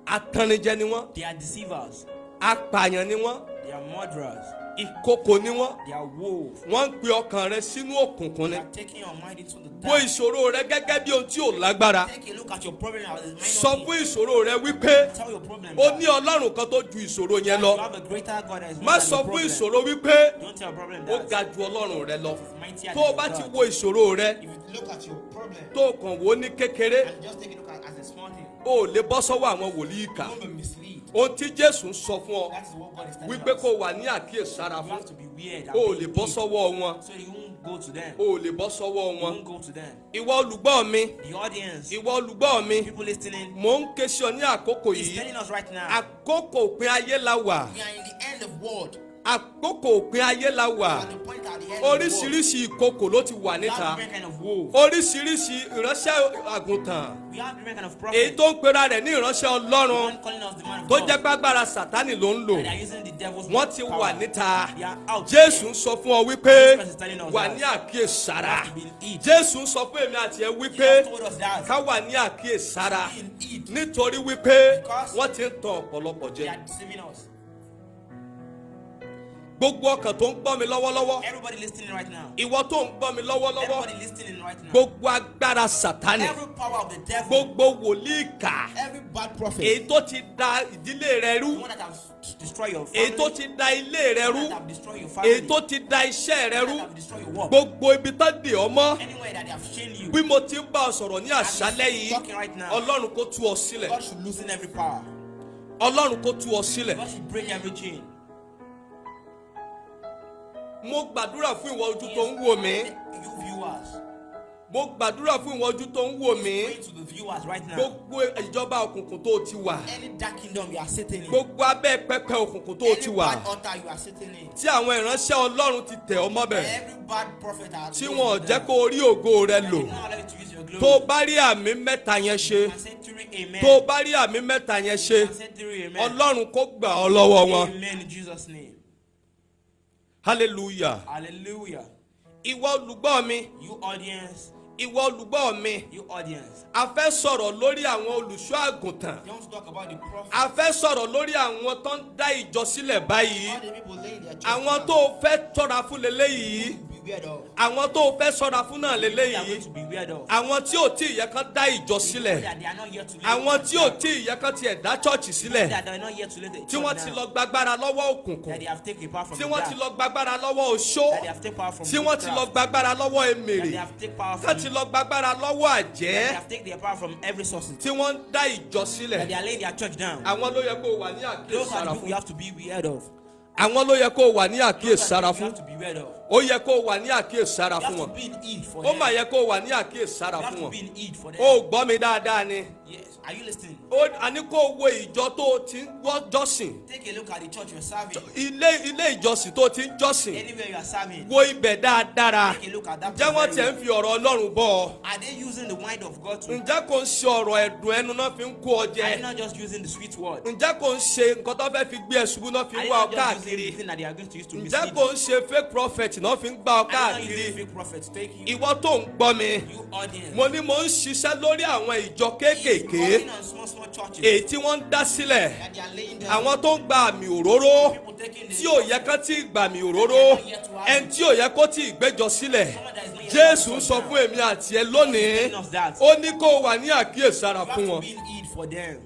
G: Atannijẹ ni wọ́n.
H: They are deceivers.
G: Apààyàn ni wọ́n.
H: They are murderers.
G: Ìkòkò ni wọ́n.
H: They are wolves.
G: Wọ́n ń pe ọkàn rẹ sínú òkùnkùn ni.
H: They are taking your mind into the
G: Wo
H: dark.
G: ìṣòro rẹ gẹ́gẹ́ bí ohun tí ò lágbára.
H: Take a look at your problem as a minor
G: Sọ
H: thing.
G: fún ìṣòro rẹ wípé
H: Tell your problem.
G: ó
H: that
G: ní Ọlọ́run kan tó ju ìṣòro yẹn
H: you
G: lọ.
H: have a greater God that is
G: Má
H: more than
G: sọ
H: your
G: fún
H: problem.
G: ìṣòro wípé
H: Don't tell your problem
G: ó
H: that
G: ga ju Ọlọ́run rẹ lọ.
H: is mightier
G: Tó o
H: than
G: bá
H: your
G: ti
H: God.
G: wo ìṣòro rẹ
H: If you look at your problem
G: tó o kàn wò ó ní kékeré,
H: and just take a look at as a small thing,
G: o ò lè bọ́ sọ́wọ́ àwọn wòlíì ìkà.
H: don't be misled.
G: Ohun tí Jésù ń sọ fún ọ
H: That is what God is telling
G: wípé
H: us.
G: kó o wà ní àkíyèsára
H: You
G: fún,
H: have to be weird. and
G: o ò
H: be
G: lè bọ́
H: deep,
G: sọ́wọ́ wọn.
H: so you won't won't go to them.
G: o ò lè bọ́ sọ́wọ́
H: You
G: wọn.
H: won't go to them.
G: ìwọ olùgbọ́ mi,
H: The audience,
G: ìwọ olùgbọ́ mi,
H: people listening,
G: mò ń ké sí ọ ní àkókò
H: he's
G: yìí.
H: telling us right now.
G: àkókò òpin ayé la wà.
F: We are in the end of world.
G: àkókò òpin ayé la wà.
F: At the point at the end of the world.
G: oríṣiríṣi ìkòkò ló ti wà
H: We have
G: níta.
H: different kind of wolves.
G: oríṣiríṣi ìránṣẹ́ àgùntàn.
H: We have different kind of
G: èyí
H: prophets.
G: tó ń pera rẹ̀ ní ìránṣẹ́ ọlọ́run
H: One calling us the man of
G: tó
H: God.
G: jẹ́ gbàgbára sátánì ló ń lò.
H: And they are using the devil's
G: wọ́n ti
H: power.
G: wà níta.
H: They are out.
G: jésù ń sọ fún ọ wípé
H: Jesus is telling us
G: wà
H: that.
G: ní àkíyèsára.
H: You have to be in it.
G: jésù ń sọ fún èmi àti ẹ
H: He
G: wípé
H: has told us that.
G: ká wà ní àkíyèsára
H: Be in it.
G: nítorí wípé
H: Because
G: wọ́n ti ń tan ọ̀pọ̀lọpọ̀
H: They
G: jẹ.
H: are deceiving us.
G: gbogbo ọkàn tó ń gbọ́ mi lọ́wọ́lọ́wọ́,
H: Everybody listening right now.
G: ìwọ tó ń gbọ́ mi lọ́wọ́lọ́wọ́,
H: Everybody listening right now.
G: gbogbo agbára sátánì,
H: Every power of the devil.
G: gbogbo wòlíì kà,
F: Every bad prophet.
G: èyí tó ti da ìdílé rẹ
H: The
G: rú,
H: one that have destroyed your
G: èyí
H: family.
G: tó ti da ilé rẹ
H: The one
G: rú,
H: that have destroyed your family.
G: èyí tó ti da iṣẹ́ rẹ
H: The one
G: rú,
H: that have destroyed your work.
G: gbogbo ibi tó dè ọ́ mọ́.
H: Anywhere that they have chained you.
G: bí mo ti ń bá ọ sọ̀rọ̀ ní àṣálẹ́ yìí,
H: talking right now.
G: ọlọ́run kó tú ọ sílẹ̀.
H: God should loosen every power.
G: ọlọ́run kó tú ọ sílẹ̀.
H: God should break every chain.
G: mo gbàdúrà fún ìwọ ojú tó ń wò mí.
H: You viewers.
G: mo gbàdúrà fún ìwọ ojú tó ń wò mí.
H: Pray to the viewers right now.
G: gbogbo ìjọba òkùnkùn tó ti wà.
H: Any dark kingdom you are sitting in.
G: gbogbo abẹ́ pẹpẹ òkùnkùn tó ti
H: Any
G: wà.
H: bad altar you are sitting in.
G: tí àwọn ìránṣẹ́ ọlọ́run ti tẹ̀ ọ́ mọ́bẹ̀.
H: Every bad prophet that
G: tí wọn ò jẹ́ kó o rí ògo rẹ lò. tó o bá rí àmì mẹ́ta yẹn ṣe. tó o bá rí àmì mẹ́ta yẹn ṣe. ọlọ́run kó gbà ọ́ lọ́wọ́ wọn.
H: Amen in Jesus' name.
G: hallelujah.
H: Hallelujah.
G: ìwọ olùgbọ́ mi.
H: You audience.
G: ìwọ olùgbọ́ mi.
H: You audience.
G: a fẹ́ sọ̀rọ̀ lórí àwọn olùṣọ́ àgùntàn.
H: You want to talk about the prophet.
G: a fẹ́ sọ̀rọ̀ lórí àwọn tó ń dá ìjọ sílẹ̀ báyìí.
H: All the people laying their church
G: àwọn
H: down.
G: tó o fẹ́ tọ́ra fún leléyìí.
H: Beware of.
G: àwọn tó o fẹ́ sọ̀ra fún náà
H: They are
G: leléyìí.
H: going to be beware of.
G: àwọn tí ò tí ì yẹ kán dá ìjọ sílẹ̀.
H: That they are not yet to lay
G: àwọn
H: the
G: tí
H: church
G: ò tí ì yẹ kán tiẹ̀ dá chọ́ọ̀chì sílẹ̀.
H: that they are not yet to lay the
G: tí
H: church
G: wọ́n ti
H: down.
G: lọ gbàgbára lọ́wọ́
H: That
G: òkùnkùn.
H: they have taken power from
G: tí
H: the
G: wọ́n ti
H: dark.
G: lọ gbàgbára lọ́wọ́ oṣó.
H: That they have taken power from
G: tí wọ́n ti lọ
H: witchcraft.
G: gbàgbára lọ́wọ́
H: That
G: emèrè.
H: they have taken power
G: tí
H: from.
G: wọ́n ti lọ gbàgbára lọ́wọ́
H: That
G: àjẹ́.
H: they have taken their power from every source.
G: tí wọ́n ń dá ìjọ
H: That
G: sílẹ̀.
H: they are laying their church down.
G: àwọn ló yẹ kó o wà ní
H: Those are
G: àkíyèsára
H: the people
G: fún.
H: you have to be beware of.
G: àwọn ló yẹ kó o wà ní
H: Those are
G: àkíyèsára
H: the people you
G: fún.
H: have to be beware of.
G: ó yẹ kó o wà ní àkíyèsára
H: You have
G: fún
H: to
G: wọn.
H: be in heed for
G: ó
H: them.
G: mà yẹ kó o wà ní
H: You
G: àkíyèsára
H: have
G: fún
H: to
G: wọn.
H: be in heed for them.
G: ó gbọ́ mi dáadáa ni.
H: Yes. Are you listening?
G: àní kó o wo ìjọ tó o ti ń jọ́sìn.
H: Take a look at the church you are serving.
G: ilé ìjọsìn tó o ti ń jọ́sìn.
H: Anywhere you are serving.
G: wo ibẹ̀ dáadáa.
H: Take a look at that.
G: ǹjẹ́ wọ́n
H: place
G: tiẹ̀
H: very
G: ń fi ọ̀rọ̀ ọlọ́run bọ́ ọ?
H: well. Are they using the word of God to?
G: ǹjẹ́ kò ń ṣe ọ̀rọ̀ ẹ̀dùn ẹnu náà fi ń kó ọ
H: Are they
G: jẹ?
H: not just using the sweet word?
G: ǹjẹ́ kò ń ṣe nǹkan tó fẹ́ fi gbé ẹ ṣubú náà fi
H: Are
G: ń
H: they
G: wá ọ
H: not just using
G: káàkiri?
H: the thing that they are going to use to
G: ǹjẹ́
H: mislead
G: kò
H: you?
G: ń ṣe fake prophet náà fi ń gbá ọ
H: Are they not using
G: káàkiri?
H: fake prophets to take you?
G: ìwọ tó ń gbọ́ mi,
H: You audience.
G: mo ní mo ń ṣiṣẹ́ lórí àwọn ìjọ
H: He's
G: kéékèèké
H: working on small churches.
G: èyí tí wọ́n ń dá sílẹ̀.
H: That they are laying down.
G: àwọn tó ń gba àmì òróró
H: People taking the
G: tí ò yẹ kán tí ì gbà àmì òróró ẹni tí ò yẹ kó tí ì gbẹ́jọ sílẹ̀. jésù ń sọ fún èmi àti ẹ lónìí, ó ní kó o wà ní àkíyèsára
H: You have
G: fún
H: to
G: wọn.
H: be in heed for them.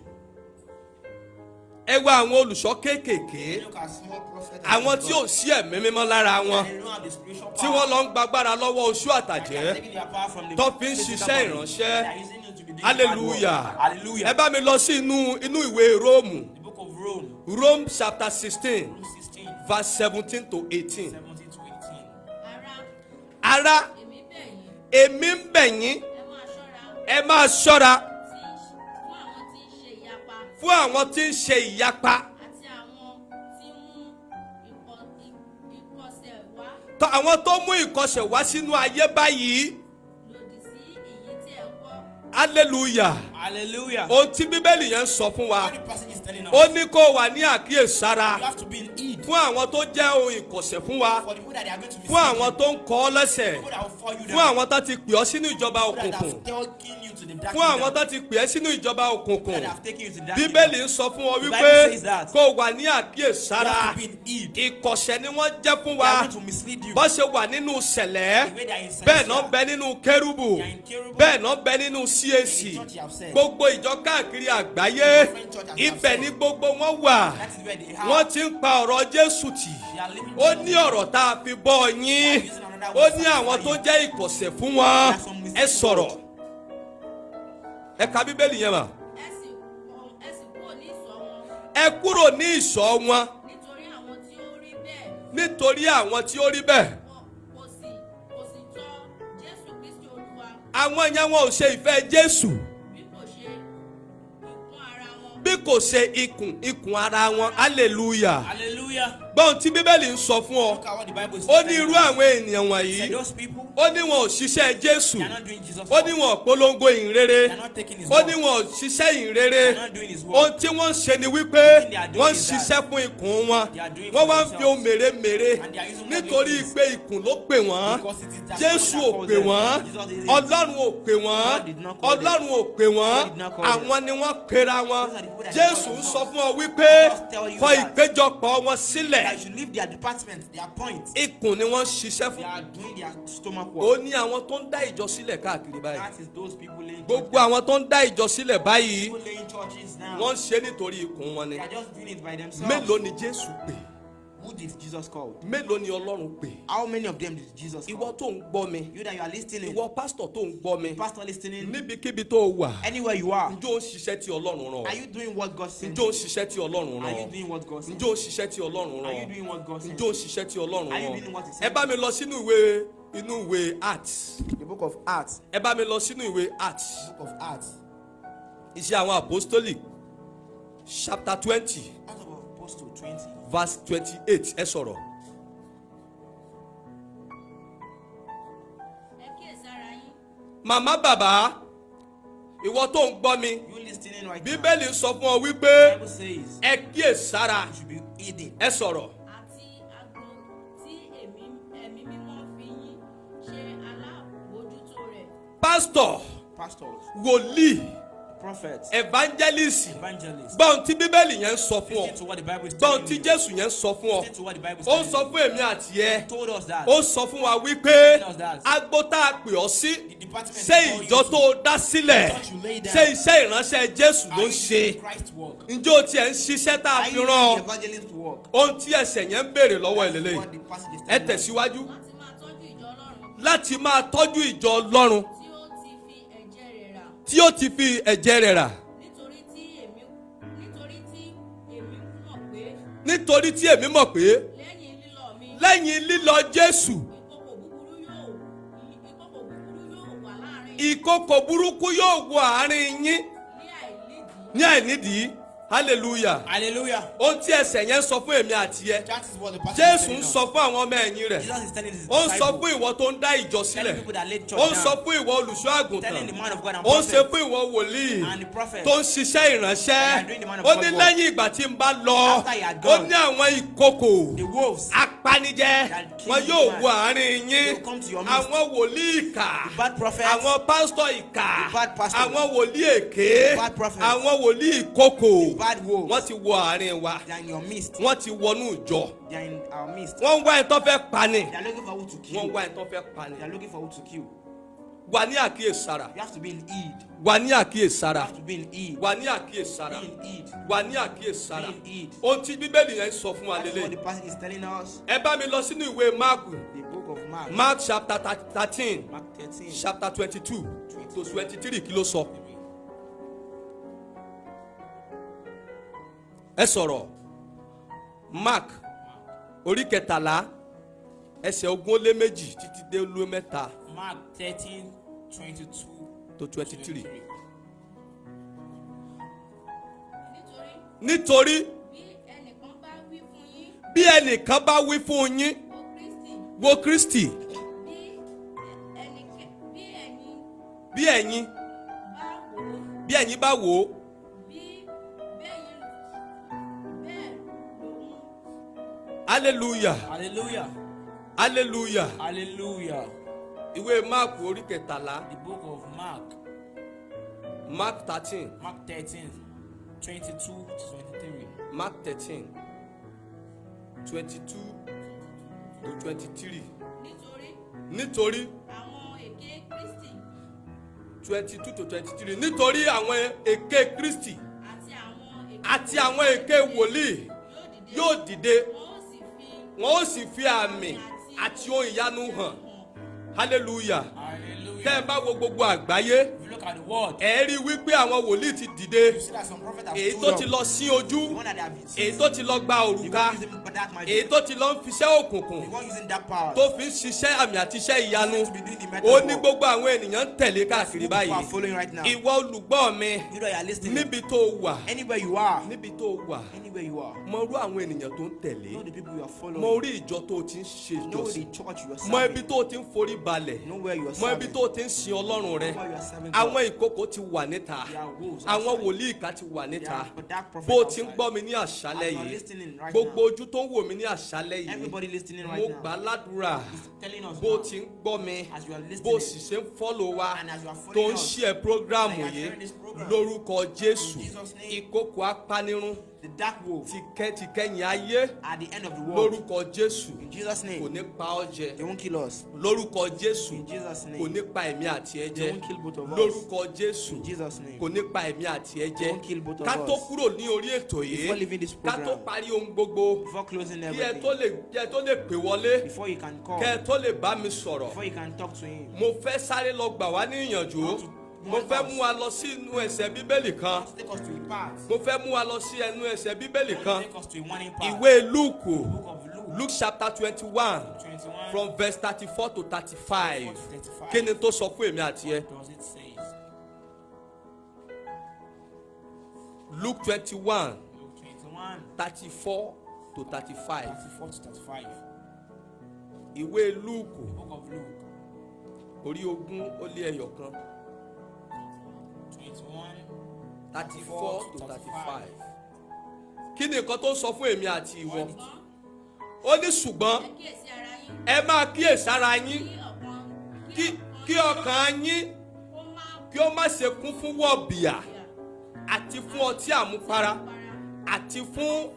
G: ẹ wá àwọn olùṣọ́ kéékèèké,
H: Look at small prophets.
G: àwọn tí ò sí ẹ̀mí mímọ́ lára wọn,
H: They don't have the spiritual power.
G: tí wọ́n lọ ń gbàgbára lọ́wọ́ oṣù
H: They are
G: àtàjẹ́.
H: taking their power from the
G: tó fi ń
H: physical
G: ṣiṣẹ́
H: body.
G: ìránṣẹ́.
H: They are using it to be doing
G: hallelujah.
H: bad work. Hallelujah.
G: ẹ bá mi lọ sí inú ìwé róòmù,
H: The book of Rome.
G: Rome chapter 16
H: Rome 16,
G: verse 17 to 18.
H: 17 to 18.
G: ará,
J: èmi bẹ̀ yín
G: èmi ń bẹ̀ yín,
J: ẹ máa ṣọ́ra
G: ẹ máa ṣọ́ra
J: fún àwọn tí ń ṣe ìyapa
G: fún àwọn tí ń ṣe ìyapa,
J: àti àwọn tí mú ìkọsẹ̀ wá
G: àwọn tó mú ìkọsẹ̀ wá sínú ayé báyìí.
J: lòdì sí èyí tí ẹ gbọ́.
G: hallelujah.
H: Hallelujah.
G: ohun tí bíbélì yẹn ń sọ fún wa,
H: What the passage is telling us.
G: ó ní kó wà ní àkíyèsára
H: You have to be in heed
G: fún àwọn tó jẹ́ ohun ìkọ̀sẹ̀ fún wa,
H: for the people that they are going to
G: fún
H: mislead
G: àwọn
H: you.
G: tó ń kọ́ ọ lẹ́sẹ̀,
H: People that will fall you
G: fún
H: down.
G: àwọn tó ti pè ọ́ sínú ìjọba
H: People that
G: òkùnkùn,
H: have taken you to the dark
G: fún àwọn
H: kingdom.
G: tó ti pè ẹ́ sínú ìjọba
H: People
G: òkùnkùn.
H: that have taken you to the dark
G: bíbélì
H: kingdom.
G: ń sọ fún ọ
H: The
G: wípé
H: Bible says that.
G: kó wà ní
H: You
G: àkíyèsára.
H: have to be in heed. They
G: ìkọ̀sẹ̀ ni wọ́n jẹ́ fún
H: are
G: wa,
H: going to mislead you.
G: bó ṣe wà nínú sẹ̀lẹ̀,
H: The way they are in
G: bẹ́ẹ̀ náà
H: celestial.
G: bẹ nínú kérúbù,
H: They are in cherubim.
G: bẹ́ẹ̀ náà bẹ nínú CAC.
H: church you have said.
G: gbogbo ìjọ káàkiri àgbáyé,
H: Different church as you have
G: ibẹ̀
H: said.
G: ni gbogbo wọn wà.
H: That is where they have.
G: wọ́n ti ń pa ọ̀rọ̀ Jésù tì.
H: They are living
G: ó
H: in
G: ní ọ̀rọ̀ tá a fi bọ́ yín. ó ní àwọn tó jẹ́ ìkọ̀sẹ̀ fún wọn. ẹ sọ̀rọ̀. ẹ ka bíbélì yẹn mà.
J: ẹ sì kúrò ní ìsọ̀ wọn
G: ẹ kúrò ní ìsọ̀ wọn
J: nítorí àwọn tí ó rí bẹ́ẹ̀
G: nítorí àwọn tí ó rí bẹ́ẹ̀.
J: kò
G: àwọn yẹn wọn ò ṣe ìfẹ́ Jésù
J: bí kò ṣe
G: ikùn ara wọn hallelujah.
H: Hallelujah.
G: gbọ́n tí Bíbélì ń sọ fún ọ
H: Look at what the Bible is
G: ó ní
H: telling
G: irú
H: us.
G: àwọn ènìyàn
H: Said
G: wọ̀nyí
H: those people,
G: ó ní wọn ò ṣiṣẹ́ Jésù
H: they are not doing Jesus'
G: ó ní
H: work.
G: wọn ò polongo ìhìnrere
H: They are not taking his
G: ó
H: work.
G: ní wọn ò ṣiṣẹ́ ìhìnrere
H: They are not doing his work.
G: ohun tí wọ́n ń ṣe ni wípé
H: thing they are doing
G: wọ́n ń
H: is that
G: ṣiṣẹ́ fún ikùn wọn
H: they are doing
G: wọ́n
H: for
G: wá ń
H: themselves.
G: fi ohun mèremère
H: And they are using
G: nítorí
H: worldly
G: pé ikùn ló pè wọ́n
H: Because it is that
G: Jésù
H: God
G: ò
H: that calls
G: pè
H: them.
G: wọ́n
H: Jesus didn't.
G: Ọlọ́run ò pè wọ́n
H: God did not call them.
G: Ọlọ́run ò pè wọ́n
H: God did not call them.
G: àwọn ni wọ́n pera wọn
H: Those are the people that
G: Jésù
H: call
G: ń
H: themselves.
G: sọ fún ọ wípé
H: Just tell you
G: kọ
H: that.
G: ìpéjọpọ̀ wọn sílẹ̀
H: That should leave their department, their point.
G: ikùn ni wọ́n ń ṣiṣẹ́
H: They
G: fún
H: are doing their stomach
G: ó
H: work.
G: ní àwọn tó ń dá ìjọ sílẹ̀ káàkiri báyìí
H: That is those people laying
G: gbogbo àwọn tó ń dá ìjọ sílẹ̀ báyìí
H: people laying churches now.
G: wọ́n ń ṣe nítorí ikùn wọn ni
H: They are just doing it by themselves.
G: mélòó ni Jésù pè
H: Who did Jesus call?
G: mélòó ni Ọlọ́run pè
H: How many of them did Jesus call?
G: ìwọ tó ń gbọ́ mi
H: You that you are listening,
G: ìwọ pásítọ̀ tó ń gbọ́ mi
H: pastor listening,
G: níbikíbi tó wà
H: anywhere you are,
G: ǹjọ́ ń ṣiṣẹ́ tí Ọlọ́run rán ọ
H: are you doing what God sent
G: ǹjọ́ ń
H: you?
G: ṣiṣẹ́ tí Ọlọ́run
H: Are
G: rán
H: you
G: ọ
H: doing what God sent
G: ǹjọ́
H: you?
G: ń ṣiṣẹ́ tí Ọlọ́run
H: Are
G: rán
H: you
G: ọ
H: doing what God sent
G: ǹjọ́ ń
H: you?
G: ṣiṣẹ́ tí Ọlọ́run
H: Are you
G: rán
H: doing what he
G: ọ
H: said?
G: ẹ bá mi lọ sínú ìwé Acts
H: The book of Acts.
G: ẹ bá mi lọ sínú ìwé Acts
H: Book of Acts.
G: iṣẹ́ àwọn apostolic chapter 20
H: Acts of Apostle 20.
G: verse 28 ẹ sọ̀rọ̀.
J: ẹ kíyèsára yín
G: màmá bàbá ìwọ tó ń gbọ́ mi
H: You listening right now?
G: Bíbélì sọ fún ọ
H: The
G: wípé
H: Bible says
G: ẹ kíyèsára
H: you should be eating.
G: ẹ sọ̀rọ̀.
J: àti agbo tí ẹ̀mí mímọ́ fi yín ṣe alábòójútó rẹ̀.
G: pásítọ̀
H: Pastors,
G: wòlíì
H: prophets,
G: evangelist
H: evangelists.
G: gbọ́n tí Bíbélì yẹn ń sọ fún ọ
H: Listen to what the Bible is
G: gbọ́n
H: telling
G: tí
H: you.
G: Jésù yẹn ń sọ fún ọ
H: Listen to what the Bible is
G: ó
H: telling
G: sọ
H: you.
G: fún èmi àti ẹ
H: He told us that.
G: ó sọ fún wa wípé
H: Telling us that.
G: agbo tá a pè ọ́ sí
H: The department
G: ṣé
H: they call
G: ìjọ
H: you
G: tó
H: to.
G: o dá sílẹ̀
H: The church you lay down.
G: ṣé iṣẹ́ ìránṣẹ́ Jésù ló
H: Are
G: ń
H: you
G: ṣe
H: doing Christ's work?
G: ǹjẹ́ o tiẹ̀ ń ṣiṣẹ́ tá a
H: Are
G: fi
H: you
G: rán ọ
H: doing evangelist work?
G: ohun tí ẹsẹ̀ yẹn ń béèrè lọ́wọ́
H: That's
G: ìlélẹ́yìn
H: what the passage is
G: ẹ
H: telling us.
G: tẹ̀síwájú
J: láti máa tọ́jú ìjọ Ọlọ́run
G: láti máa tọ́jú ìjọ Ọlọ́run
J: tí ó ti fi ẹ̀jẹ̀ rẹ̀ rà
G: tí ó ti fi ẹ̀jẹ̀ rẹ̀ rà
J: nítorí tí èmi mọ̀ pé
G: nítorí tí èmi mọ̀ pé
J: lẹ́yìn lílọ mi
G: lẹ́yìn lílọ Jésù
J: ìkòkò búburú yóò wà láàrin
G: ìkòkò burúkú yóò wọ àárín yín
J: ní àìnídìí.
G: ní àìnídìí hallelujah
H: Hallelujah.
G: ohun tí ẹsẹ̀ yẹn ń sọ fún èmi àti ẹ
H: That is what the passage is
G: Jésù
H: telling
G: ń
H: us.
G: sọ fún àwọn ọmọ ẹ̀yìn rẹ̀
H: Jesus is telling his
G: ó ń sọ
H: disciples,
G: fún ìwọ tó ń dá ìjọ
H: telling
G: sílẹ̀
H: people that laid church
G: ó ń sọ
H: down,
G: fún ìwọ olùṣọ́ àgùntàn
H: telling the man of God and
G: ó ń ṣe
H: prophet
G: fún ìwọ wòlíì
H: and the prophet.
G: tó ń ṣiṣẹ́ ìránṣẹ́
H: They are doing the man of
G: ó
H: God
G: ní
H: work.
G: lẹ́yìn ìgbà tí n bá lọ
H: After you are
G: ó
H: gone,
G: ní àwọn ìkòkò
H: The wolves,
G: apanijẹ
H: that kill
G: wọn
H: the
G: yóò
H: man,
G: wọ àárín yín
H: they will come to your midst.
G: àwọn wòlíì ìkà
H: the bad prophets,
G: àwọn pásítọ̀ ìkà
H: The bad pastors,
G: àwọn wòlíì èké
H: the bad prophets,
G: àwọn wòlíì ìkòkò
H: the bad wolves,
G: wọ́n ti wọ àárín wa
H: they are in your midst.
G: wọ́n ti wọnú ìjọ
H: They are in our midst.
G: wọ́n ń wá ẹni tó fẹ́ pani
H: They are looking for who to kill.
G: wọ́n ń wá ẹni tó fẹ́ pani
H: They are looking for who to kill.
G: wà ní àkíyèsára
H: You have to be in Eid.
G: wà ní
H: You
G: àkíyèsára
H: have to be in Eid.
G: wà ní àkíyèsára
H: Be in Eid.
G: wà ní àkíyèsára
H: Be in Eid.
G: ohun tí Bíbélì yẹn sọ fún wa
H: That is what the
G: lélẹ̀
H: passage is telling us.
G: ẹ bá mi lọ sínú ìwé Máàkù
H: The book of Mark.
G: Mark chapter 13
H: Mark 13.
G: chapter 22 to 23 kí ló sọ ẹ sọ̀rọ̀ Mark orí kẹtàlá ẹsẹ̀ ogún ó lé méjì títí dé lé mẹ́ta
H: Mark 13, 22
G: to 23
J: nítorí
G: nítorí
J: bí ẹnìkan bá wí fún yín
G: bí ẹnìkan bá wí fún yín
J: ó Kristi
G: wo Kristi
J: bí ẹ̀yin
G: bí ẹ̀yin
J: bá wò ó
G: bí ẹ̀yin bá wò ó
J: bí bẹ́ẹ̀ lòun
G: hallelujah
H: Hallelujah.
G: hallelujah
H: Hallelujah.
G: ìwé Mark orí kẹtàlá
H: The book of Mark.
G: Mark 13
H: Mark 13, 22 to 23.
G: Mark 13 22 to 23
J: nítorí
G: nítorí
J: àwọn èké Kristi
G: 22 to 23 nítorí àwọn èké Kristi
J: àti àwọn èké
G: àti àwọn èké wòlíì yóò dìde
J: wọn ó sì fi
G: wọn ó sì fi àmì àti ohun ìyanu hàn hallelujah
H: Hallelujah.
G: tẹ́ ẹ bá wo gbogbo àgbáyé
H: If you look look at the world,
G: ẹ rí wípé àwọn wòlíì ti dìde
H: you see that some prophets have
G: èyí
H: stood
G: tó
H: up.
G: ti lọ sí
H: The
G: ojú
H: one that they have
G: èyí tó ti lọ gba
H: the
G: òrùka
H: one using dark magic,
G: èyí tó ti lọ ń fiṣẹ́ òkùnkùn
H: the one using dark power,
G: tó fi ń ṣiṣẹ́ àmì àti iṣẹ́ ìyanu
H: to be doing the
G: ó
H: method
G: ní
H: work.
G: gbogbo àwọn ènìyàn ń tẹ̀lé káàkiri
H: People are
G: báyìí
H: following right now.
G: ìwọ olùgbọ́ mi
H: You know you are listening.
G: níbi tó wà
H: Anywhere you are,
G: níbi tó wà
H: anywhere you are,
G: mọ irú àwọn ènìyàn tó ń tẹ̀lé
H: know the people you are
G: mọ
H: following.
G: orí ìjọ tó ti ń ṣe
H: Know the
G: ìjọsìn
H: church you are
G: mọ ibi
H: serving.
G: tó ti ń forí balẹ̀
H: Know where you are
G: mọ ibi
H: serving.
G: tó ti ń sin ọlọ́run rẹ
H: Know where you are serving
G: àwọn
H: God.
G: ìkókò ti wà níta
H: There are wolves
G: àwọn
H: outside.
G: wòlíì ká ti wà níta
H: There are dark prophets
G: bó o ti ń
H: outside.
G: gbọ́ mi ní àṣálẹ́
H: As you are
G: yìí
H: listening right
G: gbogbo
H: now,
G: ojú tó ń wò mí ní àṣálẹ́ yìí
H: everybody listening
G: mo
H: right
G: gbà
H: now,
G: ládùúrà
H: telling us
G: bó o
H: now,
G: ti ń gbọ́ mi
H: as you are
G: bó o
H: listening,
G: sì ṣe ń fọ́lò wa
H: and as you are
G: tó
H: following
G: ń
H: us,
G: ṣe prógrámù
H: and you are
G: yìí
H: sharing this program,
G: lórúkọ Jésù
H: in Jesus' name,
G: ìkókò apanirun
H: the dark wolf
G: tìkẹ́yìn ayé
H: at the end of the world,
G: lórúkọ Jésù
H: in Jesus'
G: kò
H: name,
G: ní pa ọ́ jẹ
H: they won't kill us.
G: lórúkọ Jésù
H: In Jesus'
G: kò
H: name,
G: ní pa ẹ̀mí àti ẹ
H: they
G: jẹ
H: won't kill both of us.
G: lórúkọ Jésù
H: In Jesus' name,
G: kò ní pa ẹ̀mí àti ẹ jẹ
H: Don't kill both of
G: ká tó
H: us.
G: kúrò ní orí ètò
H: before
G: yìí
H: leaving this
G: ká tó
H: program,
G: parí ohun gbogbo
H: before closing
G: kí ẹ
H: everything,
G: tó lè pè wọlé
H: before you can call,
G: kẹ́ ẹ tó lè bá mi sọ̀rọ̀
H: before you can talk to him,
G: mo fẹ́ sáré lọ gbà wá ní ìyànjú mo fẹ́ mú wa lọ sí inú ẹsẹ̀ bíbélì kan
H: take us to a part,
G: mo fẹ́ mú wa lọ sí ẹnu ẹsẹ̀ bíbélì kan
H: take us to a warning part.
G: ìwé Lúùkù
H: Book of Luke,
G: Luke chapter 21
H: 21,
G: from verse 34 to 35
H: 35.
G: kí ni tó sọ fún èmi àti ẹ
H: Does it say?
G: Luke 21
H: Luke 21,
G: 34 to 35
H: 34 to 35.
G: ìwé Lúùkù
H: Book of Luke,
G: orí ogún ó lé ẹyọ kan
H: 21,
G: 34 to 35 kí ni nǹkan tó ń sọ fún èmi àti ìwọ ó ní ṣùgbọ́n
J: ẹ kíyèsí ara yín
G: ẹ máa kíyèsára yín
J: kí
G: kí ọkàn yín
J: kó má
G: kí ó má ṣe kún fún wọ̀bìà
J: bìyà
G: àti fún ọtí àmupara
J: para
G: àti fún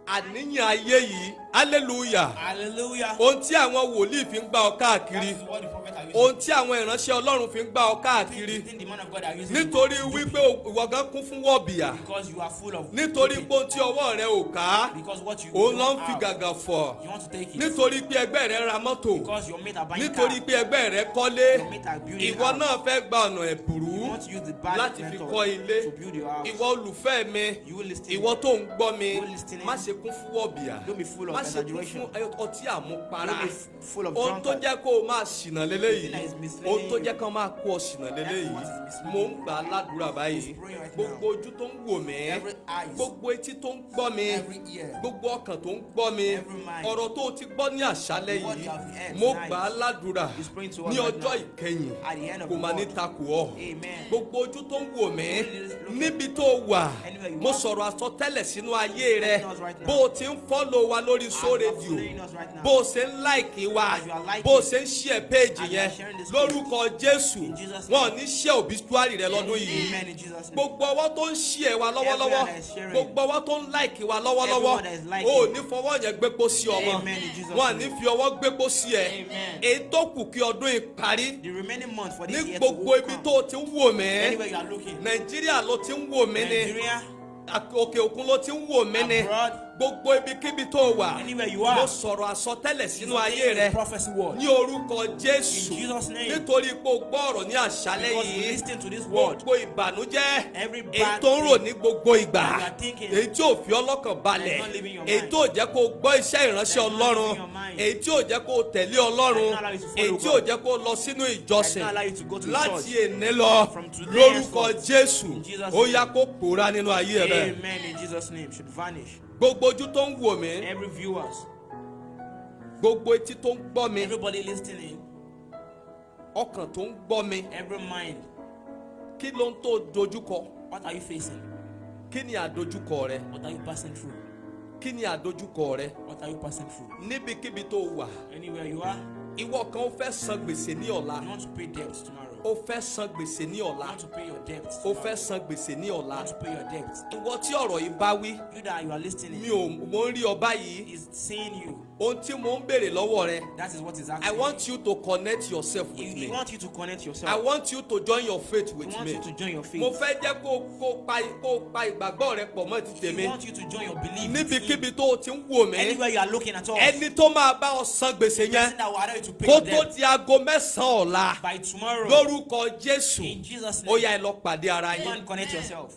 G: àníyàn ayé yìí hallelujah
H: hallelujah.
G: ohun tí àwọn wòlíì fi ń gbá ọ káàkiri
H: That is what the prophet are using.
G: ohun tí àwọn ìránṣẹ́ Ọlọ́run fi ń gbá ọ káàkiri
H: The thing the man of God are using.
G: nítorí wípé ìwọ gan kún fún wọ̀bìà
H: Because you are full of.
G: nítorí pé ohun tí ọwọ́ rẹ ò ká
H: Because what you
G: òun ló
H: don't
G: ń fi
H: have,
G: gàgà fọ̀
H: you want to take it.
G: nítorí pé ẹgbẹ́ rẹ ra mọ́tò
H: Because your mate are buying
G: nítorí
H: car.
G: pé ẹgbẹ́ rẹ kọ́lé
H: Your mate are building
G: ìwọ
H: house.
G: náà fẹ́ gba ọ̀nà ẹ̀bùrú
H: You want to use the bad
G: láti fi
H: method
G: kọ́ ilé
H: to build your house.
G: ìwọ olùfẹ́ mi
H: You will listen.
G: ìwọ tó ń gbọ́ mi
H: You listening.
G: má ṣe kún fún wọ̀bìà
H: Don't be full of
G: má ṣe kún
H: exaggeration.
G: fún ọtí àmupara
H: Don't be full of
G: ohun tó
H: drunkard.
G: jẹ́ kó o máa ṣìnà lélẹ́yìí
H: The thing that is misleading
G: ohun tó
H: you.
G: jẹ́ kó o máa kó o ṣìnà lélẹ́yìí
H: what is misleading
G: mo ń gbà á ládùúrà báyìí
H: He's praying right
G: gbogbo
H: now.
G: ojú tó ń wò mí
H: Every eyes.
G: gbogbo etí tó ń gbọ́ mi
H: Every ear.
G: gbogbo ọkàn tó ń gbọ́ mi
H: Every mind.
G: ọ̀rọ̀ tó o ti gbọ́ ní àṣálẹ́
H: The word
G: yìí
H: you have heard
G: mo
H: tonight.
G: gbà á ládùúrà
H: He's praying to us
G: ní
H: right
G: ọjọ́
H: now.
G: ìkẹyìn
H: At the end of
G: kò
H: the
G: máa ní
H: world.
G: takò ọ́
H: Amen.
G: gbogbo ojú tó ń wò mí
H: Look
G: níbi tó wà
H: Anywhere you
G: mo
H: are.
G: sọ̀rọ̀ àsọtẹ́lẹ̀ sínú ayé rẹ
H: Us right now.
G: bó o ti ń fọ́lọ̀ wa lórí
H: As
G: So
H: you are
G: Radio
H: following us right now.
G: bó o ṣe ń láìkì wa
H: As you are liking.
G: bó o ṣe ń share page
H: As you
G: yẹn
H: are sharing this
G: lórúkọ Jésù
H: In Jesus'
G: wọn ò ní share obituary rẹ lọ́dún yìí
H: Amen in Jesus' name.
G: gbogbo ọwọ́ tó ń share wa lọ́wọ́lọ́wọ́
H: Everyone that is sharing.
G: gbogbo ọwọ́ tó ń like wa lọ́wọ́lọ́wọ́
H: Everyone that is liking.
G: o ò ní fọwọ́ yẹn gbépo sí ọmọ
H: Amen in Jesus'
G: wọn ò ní
H: name.
G: fi ọwọ́ gbépo sí ẹ
H: Amen.
G: èyí tó kù kí ọdún yìí parí
H: The remaining month for this
G: ní
H: year
G: gbogbo
H: to
G: ibi
H: come.
G: tó o ti ń wò mí
H: Anywhere you are looking.
G: Nàìjíríà ló ti ń wò mí ni
H: Nigeria,
G: òkè òkun ló ti ń wò mí ni
H: abroad,
G: gbogbo ibikíbi tó wà
H: anywhere you are.
G: mo sọ̀rọ̀ àsọtẹ́lẹ̀ sínú ayé
H: It's
G: rẹ
H: a prophecy word.
G: ní orúkọ Jésù
H: In Jesus' name.
G: nítorí pé o gbọ́ ọ̀rọ̀ ní àṣálẹ́
H: Because you
G: yìí
H: listen to this word.
G: gbogbo ìbànújẹ́
H: Every
G: èyí
H: bad
G: tó ń rò
H: thing
G: ní gbogbo ìgbà
H: that you are thinking
G: èyí tí ò fi ọlọ́kàn balẹ̀
H: that is not leaving your
G: èyí
H: mind.
G: tí ò jẹ́ kó o gbọ́ iṣẹ́ ìránṣẹ́
H: That is not
G: Ọlọ́run
H: leaving your mind.
G: èyí tí ò jẹ́ kó o tẹ̀lé Ọlọ́run
H: That is not allow you to follow
G: èyí tí ò
H: God.
G: jẹ́ kó o lọ sínú
H: That
G: ìjọsìn
H: is not allow you to go to
G: láti
H: church.
G: èní lọ
H: From today
G: lórúkọ
H: henceforth.
G: Jésù
H: In Jesus'
G: ó
H: name.
G: yá kó pòórá nínú ayé rẹ
H: Amen in Jesus' name should vanish.
G: gbogbo ojú tó ń wò mí
H: Every viewers,
G: gbogbo etí tó ń gbọ́ mi
H: everybody listening,
G: ọkàn tó ń gbọ́ mi
H: every mind,
G: kí ló ń tó dojúkọ
H: what are you facing?
G: kí ni àdojúkọ rẹ
H: What are you passing through?
G: kí ni àdojúkọ rẹ
H: What are you passing through?
G: níbikíbi tó wà
H: Anywhere you are,
G: ìwọ kan ó fẹ́ san gbèsè ní ọ̀la
H: you want to pay debts tomorrow.
G: ó fẹ́ san gbèsè ní
H: You
G: ọ̀la
H: want to pay your debts
G: ó
H: tomorrow.
G: fẹ́ san gbèsè ní
H: You
G: ọ̀la
H: want to pay your debts.
G: ìwọ tí ọ̀rọ̀ yìí bá wí
H: You that you are listening,
G: mo ń rí ọ báyìí
H: is seeing you.
G: ohun tí mo ń béèrè lọ́wọ́ rẹ,
B: That is what is
G: I
B: asking.
G: want you to connect yourself with
B: We
G: me.
B: want you to connect yourself.
G: I want you to join your faith
B: We
G: with
B: want
G: me.
B: you to join your faith.
G: Mo fẹ́ jẹ́ kó pa ìgbàgbọ́ rẹ pọ̀ mọ́ ti
B: We
G: tèmi.
B: want you to join your belief.
G: Níbikíbi tó o ti ń wò mí,
B: Anywhere you are looking at us.
G: ẹni tó máa bá ọ san gbèsè
B: Person
G: yẹn
B: that will allow you to pay
G: kó
B: your
G: tó
B: debt
G: di aago 9 ọ̀la
B: by tomorrow.
G: lórúkọ Jésù.
B: In Jesus'
G: Ó
B: name.
G: yá ẹ lọ pàdé ara
B: Go
G: yín.
B: and connect yourself.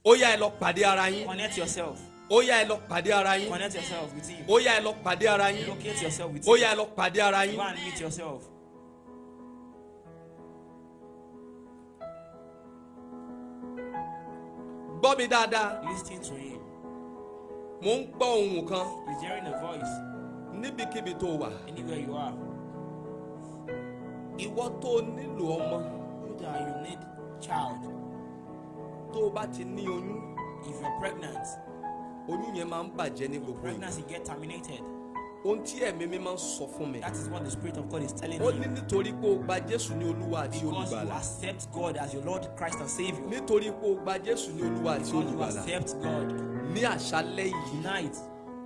G: Ó yá ẹ lọ pàdé ara yín.
B: Connect yourself.
G: Ó yá ẹ lọ pàdé ara yín.
B: Connect yourself with him.
G: Ó yá ẹ lọ pàdé ara yín.
B: Locate yourself with
G: Ó
B: him.
G: yá ẹ lọ pàdé ara yín.
B: Go and meet yourself.
G: Gbọ́ mi dáadáa.
B: Listen to him.
G: Mo ń gbọ́ ohùn kan
B: He's hearing a voice.
G: níbikíbi tó wà.
B: Anywhere you are.
G: Ìwọ tó nílò ọmọ
B: You that you need child.
G: tó o bá ti ní oyún,
B: If you're pregnant,
G: oyún yẹn máa ń bàjẹ́ ní gbogbo ìgbà.
B: pregnancy get terminated.
G: Ohun tí ẹ̀mí mi máa ń sọ fún mi.
B: That is what the Spirit of God is telling
G: Ó ní
B: you.
G: nítorí pé o gba Jésù ní Olúwa àti
B: Because you
G: Olùgbàlà.
B: accept God as your Lord, Christ and Savior.
G: Nítorí pé o gba Jésù ní Olúwa àti
B: Because you
G: Olùgbàlà.
B: accept God.
G: Ní àṣálẹ́ yìí,
B: Tonight,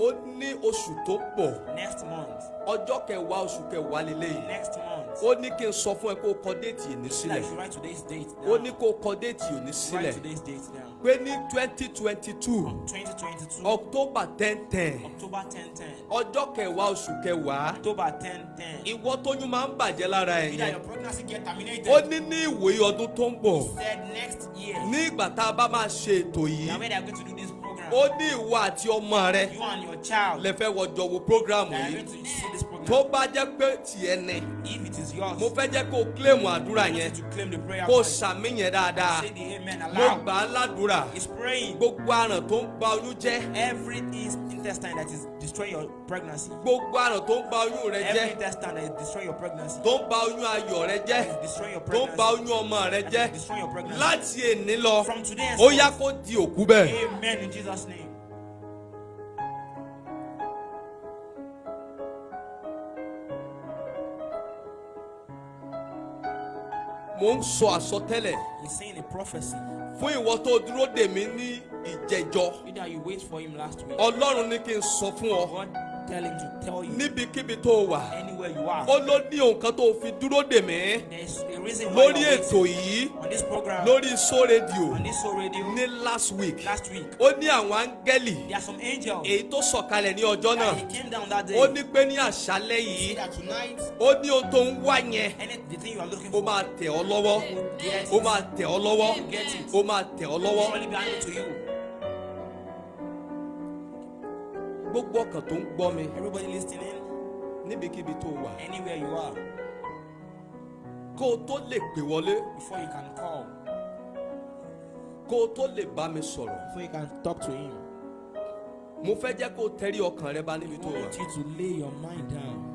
G: ó ní oṣù tó pọ̀.
B: next month,
G: Ọjọ́ kẹwàá oṣù kẹwàá lélẹ́yìí.
B: next month,
G: Ó ní kí n sọ fún ẹ kó o kọ déètì yìí ní
B: so that
G: sílẹ̀.
B: you should write today's date
G: Ó
B: down.
G: ní kó o kọ déètì yìí ní
B: Write
G: sílẹ̀.
B: today's date down.
G: Pé ní 2022
B: 2022,
G: October 10.
B: October 10:10.
G: Ọjọ́ kẹwàá oṣù kẹwàá.
B: October 10:10.
G: Ìwọ tóyún máa ń bàjẹ́ lára ẹ̀
B: See that
G: yẹn.
B: your pregnancy get terminated.
G: Ó ní ní ìwòye ọdún tó ń bọ̀.
B: Said next year.
G: Ní ìgbà tá a bá máa ṣe ètò
B: Now
G: yìí,
B: when they are going to do this program,
G: ó ní ìwọ àti ọmọ rẹ
B: you and your child,
G: lè fẹ́ wọjọ wo prógrámù
B: they are
G: yìí.
B: going to see this program.
G: Tó bá jẹ́ pé tiẹ̀ ni,
B: If it is yours,
G: mo fẹ́ jẹ́ kó o kílèmù àdúrà
B: you
G: yẹn.
B: to claim the prayer
G: Kó o
B: point.
G: sàmì yẹn dáadáa.
B: Say the amen
G: Mo
B: aloud.
G: gbà á ládùúrà.
B: He's praying.
G: Gbogbo àrùn tó ń ba oyún jẹ́.
B: Every intestine that is destroying your pregnancy.
G: Gbogbo àrùn tó ń ba oyún rẹ
B: Every
G: jẹ́.
B: intestine that is destroying your pregnancy.
G: Tó ń ba oyún ayọ̀ rẹ jẹ́.
B: Is destroying your
G: Tó ń
B: pregnancy.
G: ba oyún ọmọ rẹ
B: That
G: jẹ́.
B: is destroying your pregnancy.
G: Láti èní lọ,
B: From today
G: ó yá
B: henceforth.
G: kó di òkú bẹ́ẹ̀.
B: Amen in Jesus' name.
G: Mo ń sọ àsọtẹ́lẹ̀
B: He's saying a prophecy.
G: fún ìwọ tó dúró dè mí ní ìjẹjọ.
B: Either you wait for him last week.
G: Ọlọ́run ní kí n sọ fún ọ
B: God tell him to tell you.
G: níbikíbi tó wà.
B: Anywhere you are.
G: Ó ló ní nǹkan tó fi dúró dè mí
B: There's a reason why
G: lórí
B: you're
G: ètò
B: waiting
G: yìí
B: on this program.
G: lórí Soul Radio
B: On this Soul Radio.
G: ní last week.
B: Last week.
G: Ó ní àwọn áńgẹ́lì
B: There are some angels.
G: èyí tó sọ̀kalẹ̀ ní ọjọ́ náà.
B: He came down that day.
G: Ó ní pé ní àṣálẹ́
B: See
G: yìí,
B: that tonight,
G: ó ní ohun tó ń wá yẹn,
B: the thing you are looking
G: ó
B: for,
G: máa tẹ̀ ọ́ lọ́wọ́.
B: get
G: Ó
B: it.
G: máa tẹ̀ ọ́ lọ́wọ́.
B: Get it.
G: Ó máa tẹ̀ ọ́ lọ́wọ́.
B: Surely be handed to you.
G: Gbogbo ọkàn tó ń gbọ́ mi
B: Everybody listening,
G: níbikíbi tó wà.
B: anywhere you are,
G: Kó o tó lè pè wọlé,
B: before you can call,
G: kó o tó lè bá mi sọ̀rọ̀.
B: before you can talk to him,
G: Mo fẹ́ jẹ́ kó o tẹrí ọkàn rẹ bá níbi
B: I
G: tó wà.
B: want you to lay your mind down.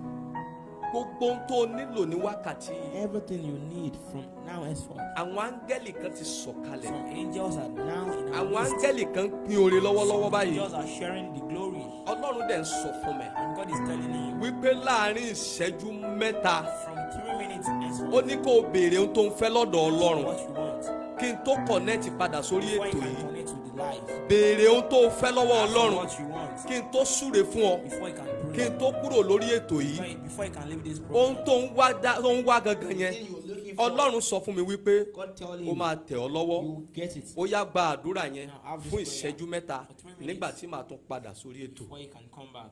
G: Gbogbo ohun tó o nílò ní wákàtí yìí.
B: Everything you need from now henceforth.
G: Àwọn áńgẹ́lì kan ti sọ̀kalẹ̀.
B: Some angels are now in our
G: Àwọn
B: midst.
G: áńgẹ́lì kan pín oore lọ́wọ́lọ́wọ́ báyìí.
B: Angels are sharing the glory.
G: Ọlọ́run dẹ̀ ń sọ fún mi
B: And God is telling you,
G: wípé láàárín ìṣẹ́jú mẹ́ta,
B: from 3 minutes
G: ó
B: henceforth,
G: ní kó o béèrè ohun tó ń fẹ́ lọ́dọ̀ Ọlọ́run
B: what you want.
G: kí n tó kọ̀nẹ́ẹ̀tì padà sórí
B: Before
G: ètò
B: you can
G: yìí.
B: connect with the life.
G: Béèrè ohun tó o fẹ́ lọ́wọ́
B: Ask
G: Ọlọ́run
B: what you want.
G: kí n tó súre fún ọ,
B: Before you can
G: kí
B: pray.
G: n tó kúrò lórí ètò yìí.
B: Before you can leave this
G: Ohun
B: program.
G: tó ń wá gangan yẹn,
B: Thing you were looking for,
G: Ọlọ́run sọ fún mi wípé
B: God tell
G: ó
B: you,
G: máa tẹ̀ ọ́ lọ́wọ́.
B: you get it.
G: Ó yá gba àdúrà yẹn
B: Now have this
G: fún
B: prayer
G: ìṣẹ́jú mẹ́ta
B: for 3 minutes.
G: nígbà tí màá tún padà sórí ètò.
B: Before you can come back.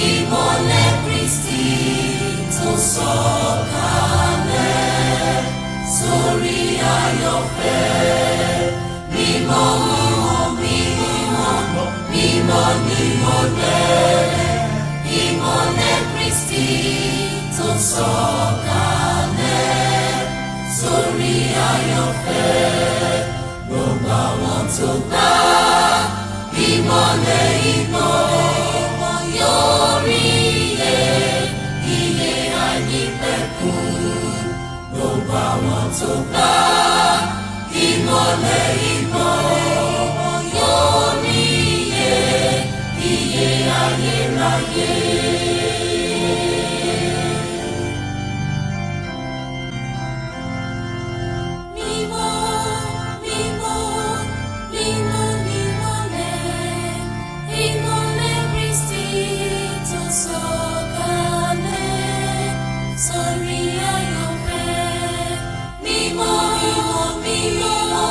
F: Ìmọ́lẹ̀ Kristi tó sọ̀kalẹ̀ sórí ayọ̀fẹ́. Mímọ́ nímọ́lẹ̀, ìmọ́lẹ̀ Kristi tó sọ̀kalẹ̀ sórí ayọ̀fẹ́. Gbogbo àwọn tó gbà ìmọ́lẹ̀ yóò rí iye àìnípẹ̀kun. Gbogbo àwọn tó gbà ìmọ́lẹ̀ Mímọ́, mímọ́, mímọ́ nímọ́lẹ̀, ìmọ́lẹ̀ Kristi tó sọ̀kalẹ̀ sórí àyànfẹ́. Mímọ́, mímọ́, mímọ́,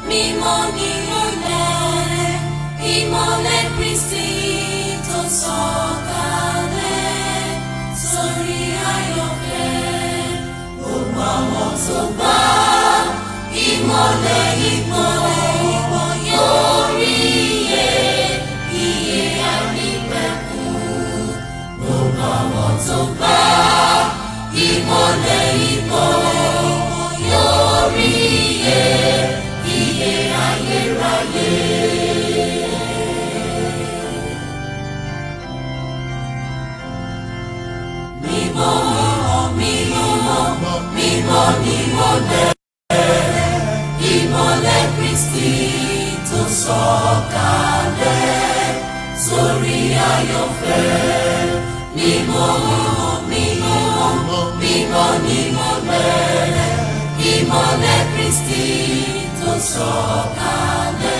F: mímọ́ nímọ́lẹ̀, ìmọ́lẹ̀ Kristi tó sọ̀kalẹ̀ sórí àyànfẹ́. Gbogbo àwọn tó bá ìmọ́lẹ̀ yóò rí iye àìnípẹ̀kun. Gbogbo àwọn tó bá ìmọ́lẹ̀ yóò rí iye ayérayé. Mímọ́, mímọ́, mímọ́ nímọ́lẹ̀, ìmọ́lẹ̀ Kristi tó sọ̀kalẹ̀ sórí àyànfẹ́. Mímọ́, mímọ́, mímọ́ nímọ́lẹ̀, ìmọ́lẹ̀ Kristi tó sọ̀kalẹ̀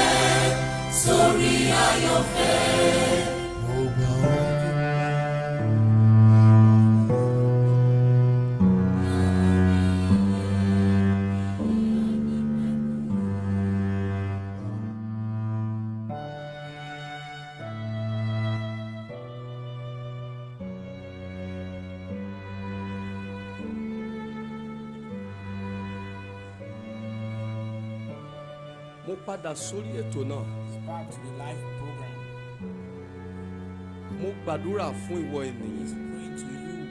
F: sórí àyànfẹ́.
G: mo padà sórí ètò náà.
B: Back to the live program.
G: Mo gbàdúrà fún ìwọ ènìyàn,
B: Praying to you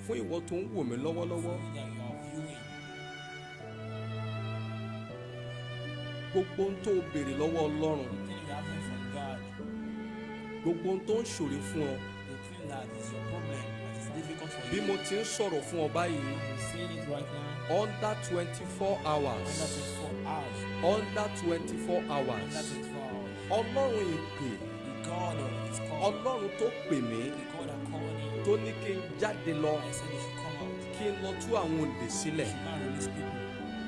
G: fún ìwọ tó ń wò mí lọ́wọ́lọ́wọ́.
B: that you are viewing.
G: Gbogbo ohun tó o béèrè lọ́wọ́ Ọlọ́run,
B: The thing you are having from God,
G: gbogbo ohun tó ń ṣòro fún ọ,
B: the thing that is your problem, that is difficult for
G: bí
B: you.
G: mo ti ń sọ̀rọ̀ fún ọ báyìí,
B: I'm saying it right now.
G: under 24
B: Under
G: hours,
B: 24 hours.
G: under 24 hours,
B: Under 24 hours.
G: Ọlọ́run ìpè,
B: The God of his call.
G: Ọlọ́run tó pè mí,
B: The God that called him.
G: tó ní kí n jáde lọ,
B: I said you should come out.
G: kí n lọ tú àwọn òǹdè sílẹ̀.
B: You should not release people.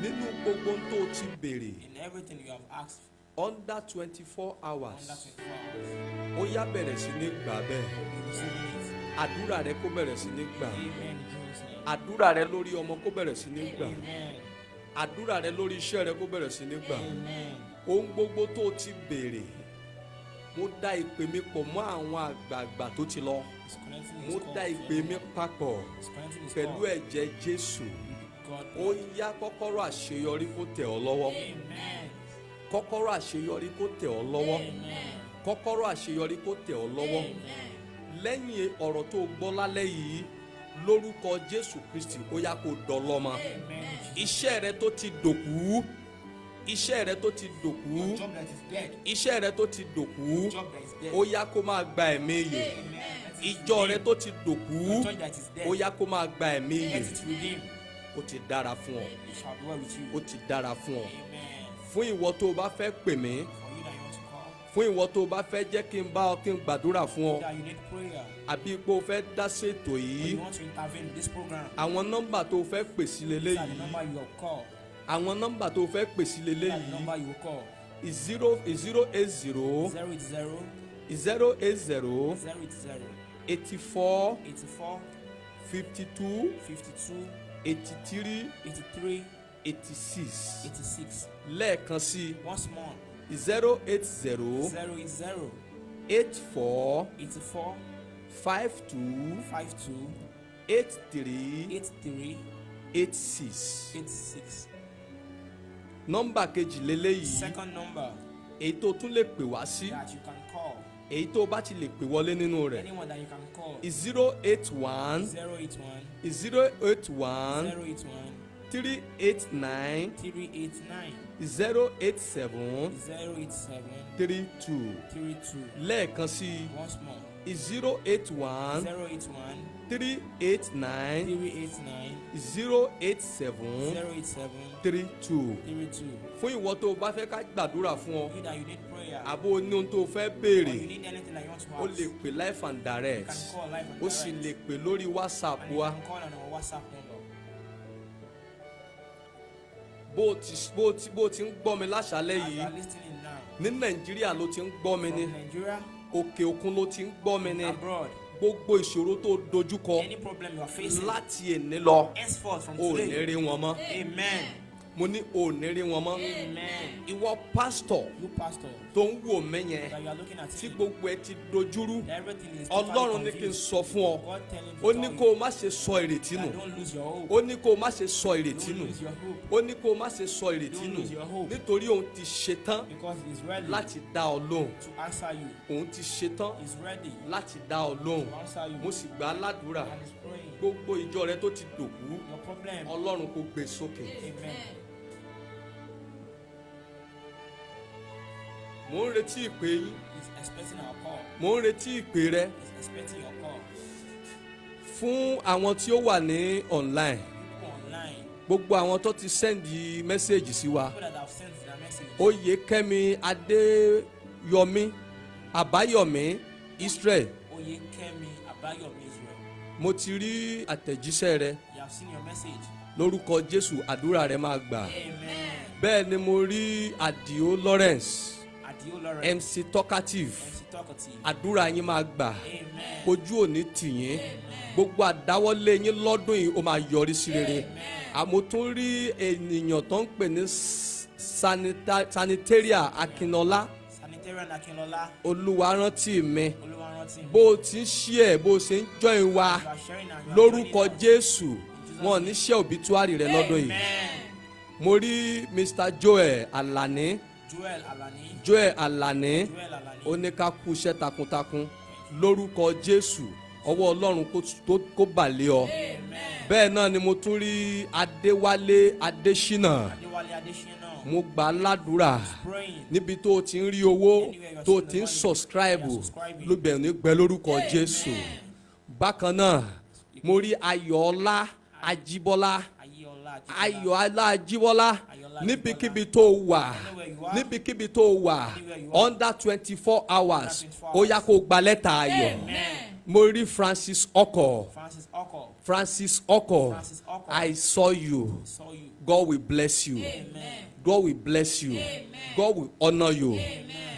G: Nínú gbogbo ohun tó o ti béèrè,
B: In everything you have asked
G: under 24 hours,
B: under 24 hours.
G: ó yá bẹ̀rẹ̀ sí ní gbà bẹ́ẹ̀.
B: You'll be receiving it.
G: Àdúrà rẹ kó bẹ̀rẹ̀ sí ní gbà.
B: Amen. In Jesus' name.
G: Àdúrà rẹ lórí ọmọ kó bẹ̀rẹ̀ sí ní gbà.
B: Amen.
G: Àdúrà rẹ lórí iṣẹ́ rẹ kó bẹ̀rẹ̀ sí ní gbà.
B: Amen.
G: Ohun gbogbo tó o ti béèrè, mo dá ìpè mi pọ̀ mọ́ àwọn àgbààgbà tó ti lọ.
B: He's connecting his
G: Mo
B: call
G: dá
B: to
G: ìpè
B: you.
G: mi papọ̀
B: He's connecting his
G: pẹ̀lú
B: call.
G: ẹ̀jẹ̀ Jésù.
B: God.
G: Ó yá kọ́kọ́rọ́ àṣeyọrí kó tẹ̀ ọ́ lọ́wọ́.
B: Amen.
G: Kọ́kọ́rọ́ àṣeyọrí kó tẹ̀ ọ́ lọ́wọ́. Kọ́kọ́rọ́ àṣeyọrí kó tẹ̀ ọ́ lọ́wọ́. Lẹ́yìn ọ̀rọ̀ tó gbọ́ lálẹ́ yìí, lórúkọ Jésù Kristi, ó yá kó dọlọ́mọ.
B: Amen.
G: Iṣẹ́ rẹ tó ti dòkú, iṣẹ́ rẹ tó ti dòkú,
B: Job that is dead.
G: iṣẹ́ rẹ tó ti dòkú,
B: Job that is dead.
G: ó yá kó máa gba ẹ̀mí yè. Ìjọ rẹ tó ti dòkú,
B: Church that is dead.
G: ó yá kó máa gba ẹ̀mí yè.
B: Let it redeem.
G: Ó ti dára fún ọ,
B: It shall be well with you.
G: ó ti dára fún ọ.
B: Amen.
G: Fún ìwọ tó o bá fẹ́ pè mí,
B: For you that you want to call,
G: fún ìwọ tó o bá fẹ́ jẹ́ kí n bá ọ kí n gbàdúrà fún ọ,
B: that you need prayer,
G: àbí pé o fẹ́ dá sétò
B: or
G: yìí,
B: you want to intervene in this program,
G: àwọn nọ́mbà tó o fẹ́ pè sí
B: these are the
G: leléyìí,
B: number you will call.
G: àwọn nọ́mbà tó o fẹ́ pè sí
B: These are the
G: leléyìí,
B: number you will call.
G: 080
B: 080
G: 080
B: 080
G: 84
B: 84
G: 52
B: 52
G: 83
B: 83
G: 86.
B: 86.
G: Lẹ́ẹ̀kan sí
B: Once more,
G: 080
B: 080
G: 84
B: 84
G: 52
B: 52
G: 83
B: 83
G: 86.
B: 86.
G: Nọ́mbà kejì leléyìí,
B: Second number
G: èyí tó tún lè pè wá sí,
B: that you can call,
G: èyí tó bá ti lè pè wọlé nínú rẹ̀,
B: anyone that you can call,
G: 081
B: 081
G: 081
B: 081
G: 389
B: 389
G: 087
B: 087
G: 32.
B: 32.
G: Lẹ́ẹ̀kan sí
B: Once more,
G: 081
B: 081
G: 389
B: 389
G: 087
B: 087
G: 32.
B: 32.
G: Fún ìwọ tó o bá fẹ́ ká gbàdúrà fún ọ
B: You that you need prayer.
G: àbó ní ohun tó o fẹ́
B: Or you
G: béèrè
B: need anything that you want to
G: o
B: ask.
G: lè pè live and
B: You
G: direct
B: can call live and
G: o sì
B: direct.
G: lè pè lórí WhatsApp
B: And you
G: wa
B: can call on our WhatsApp number.
G: bó o ti ń gbọ́ mi láṣálẹ́
B: As you
G: yìí
B: are listening now.
G: ní Nàìjíríà ló ti ń gbọ́ mi ní
B: From Nigeria,
G: òkè òkun ló ti ń gbọ́ mi ní
B: abroad,
G: gbogbo ìṣòro tó dojúkọ
B: any problem you are facing,
G: láti èní lọ
B: henceforth from
G: ò ní
B: today.
G: rí wọn mọ́
B: Amen.
G: mo ní ò ní rí wọn mọ́
B: Amen.
G: ìwọ pásítọ̀
B: You pastor
G: tó ń wò mí yẹn
B: that you are looking at
G: tí
B: it,
G: gbogbo ẹ ti dojúrú
B: everything is
G: Ọlọ́run ní kí n
B: confused.
G: sọ fún ọ
B: God telling
G: ó
B: you
G: ní
B: to
G: kó o má ṣe sọ ìrètí nù
B: that don't lose your hope.
G: ó ní kó o má ṣe sọ ìrètí
B: Don't
G: nù
B: lose your hope.
G: ó ní kó o má ṣe sọ ìrètí nù nítorí òun ti ṣetán
B: Because he is ready
G: láti dá ọ lóhùn
B: to answer you.
G: òun ti ṣetán
B: He's ready
G: láti dá ọ lóhùn
B: to answer you.
G: mo sì gbà á ládùúrà
B: And he's praying.
G: gbogbo ìjọ rẹ tó ti dòkú
B: Your problem.
G: Ọlọ́run kò gbé sókè.
B: Amen.
G: Mo ń retí ìpè yín,
B: He's expecting our call.
G: mo ń retí ìpè rẹ
B: He's expecting your call.
G: fún àwọn tí ó wà ní online
B: People online,
G: gbogbo àwọn tó ti sẹ́ndì mẹ́sẹ̀gì sí wa
B: people that have sent their message.
G: Oyèkẹ́mi Adéyọmí Àbáyọ̀mí Israel
B: Oyèkẹ́mi Àbáyọ̀mí Israel.
G: mo ti rí àtẹ̀jíṣẹ́ rẹ
B: You have seen your message.
G: lórúkọ Jésù àdúrà rẹ máa gbà
B: Amen.
G: bẹ́ẹ̀ ni mo rí Àdìó Lawrence
B: Adio Lawrence.
G: MC Talkative
B: MC Talkative.
G: àdúrà yín máa gbà
B: Amen.
G: ojú òní tì yín gbogbo àdáwọ́lé yín lọ́dún yìí ó máa yọrí sí rere àmọ́ tún rí ènìyàn tó ń pè ní sanitaria Akínọlá
B: Sanitarian Akinlola.
G: Olúwa rántí mi
B: Olúwarántí.
G: bó o ti ń ṣí ẹ bó o ṣe ń join wa
B: You are sharing and you are
G: lórúkọ
B: joining us.
G: Jésù wọn ò ní ṣe òbítúárì rẹ lọ́dún yìí
B: Amen.
G: mo rí Mr. Joel Alani
B: Joel Alani.
G: Joel Alani
B: Joel Alani.
G: ó ní ká kú iṣẹ́ takuntakun lórúkọ Jésù ọwọ́ Ọlọ́run kó bà lé ọ
B: Amen.
G: bẹ́ẹ̀ náà ni mo tún rí Adéwálé Adéṣínà
B: Adéwálé Adéṣínà.
G: mo gbà á ládùúrà
B: Praying.
G: níbi tó o ti ń rí owó tó o ti ń subscribe lóbẹ̀rẹ̀ ní gbẹ lórúkọ Jésù bákan náà mo rí Ayọ̀ọ́lá Ajíbọ́lá Ayọ̀ọ́lá Ajíbọ́lá níbikíbi tó o wà níbikíbi tó o wà under 24 hours ó yá kó o gba lẹ́tà ayọ̀ mo rí Francis Ọkọ̀
B: Francis Oko.
G: Francis Ọkọ̀
B: Francis Oko.
G: I saw you.
B: Saw you.
G: God will bless you.
B: Amen.
G: God will bless you. God will honour you.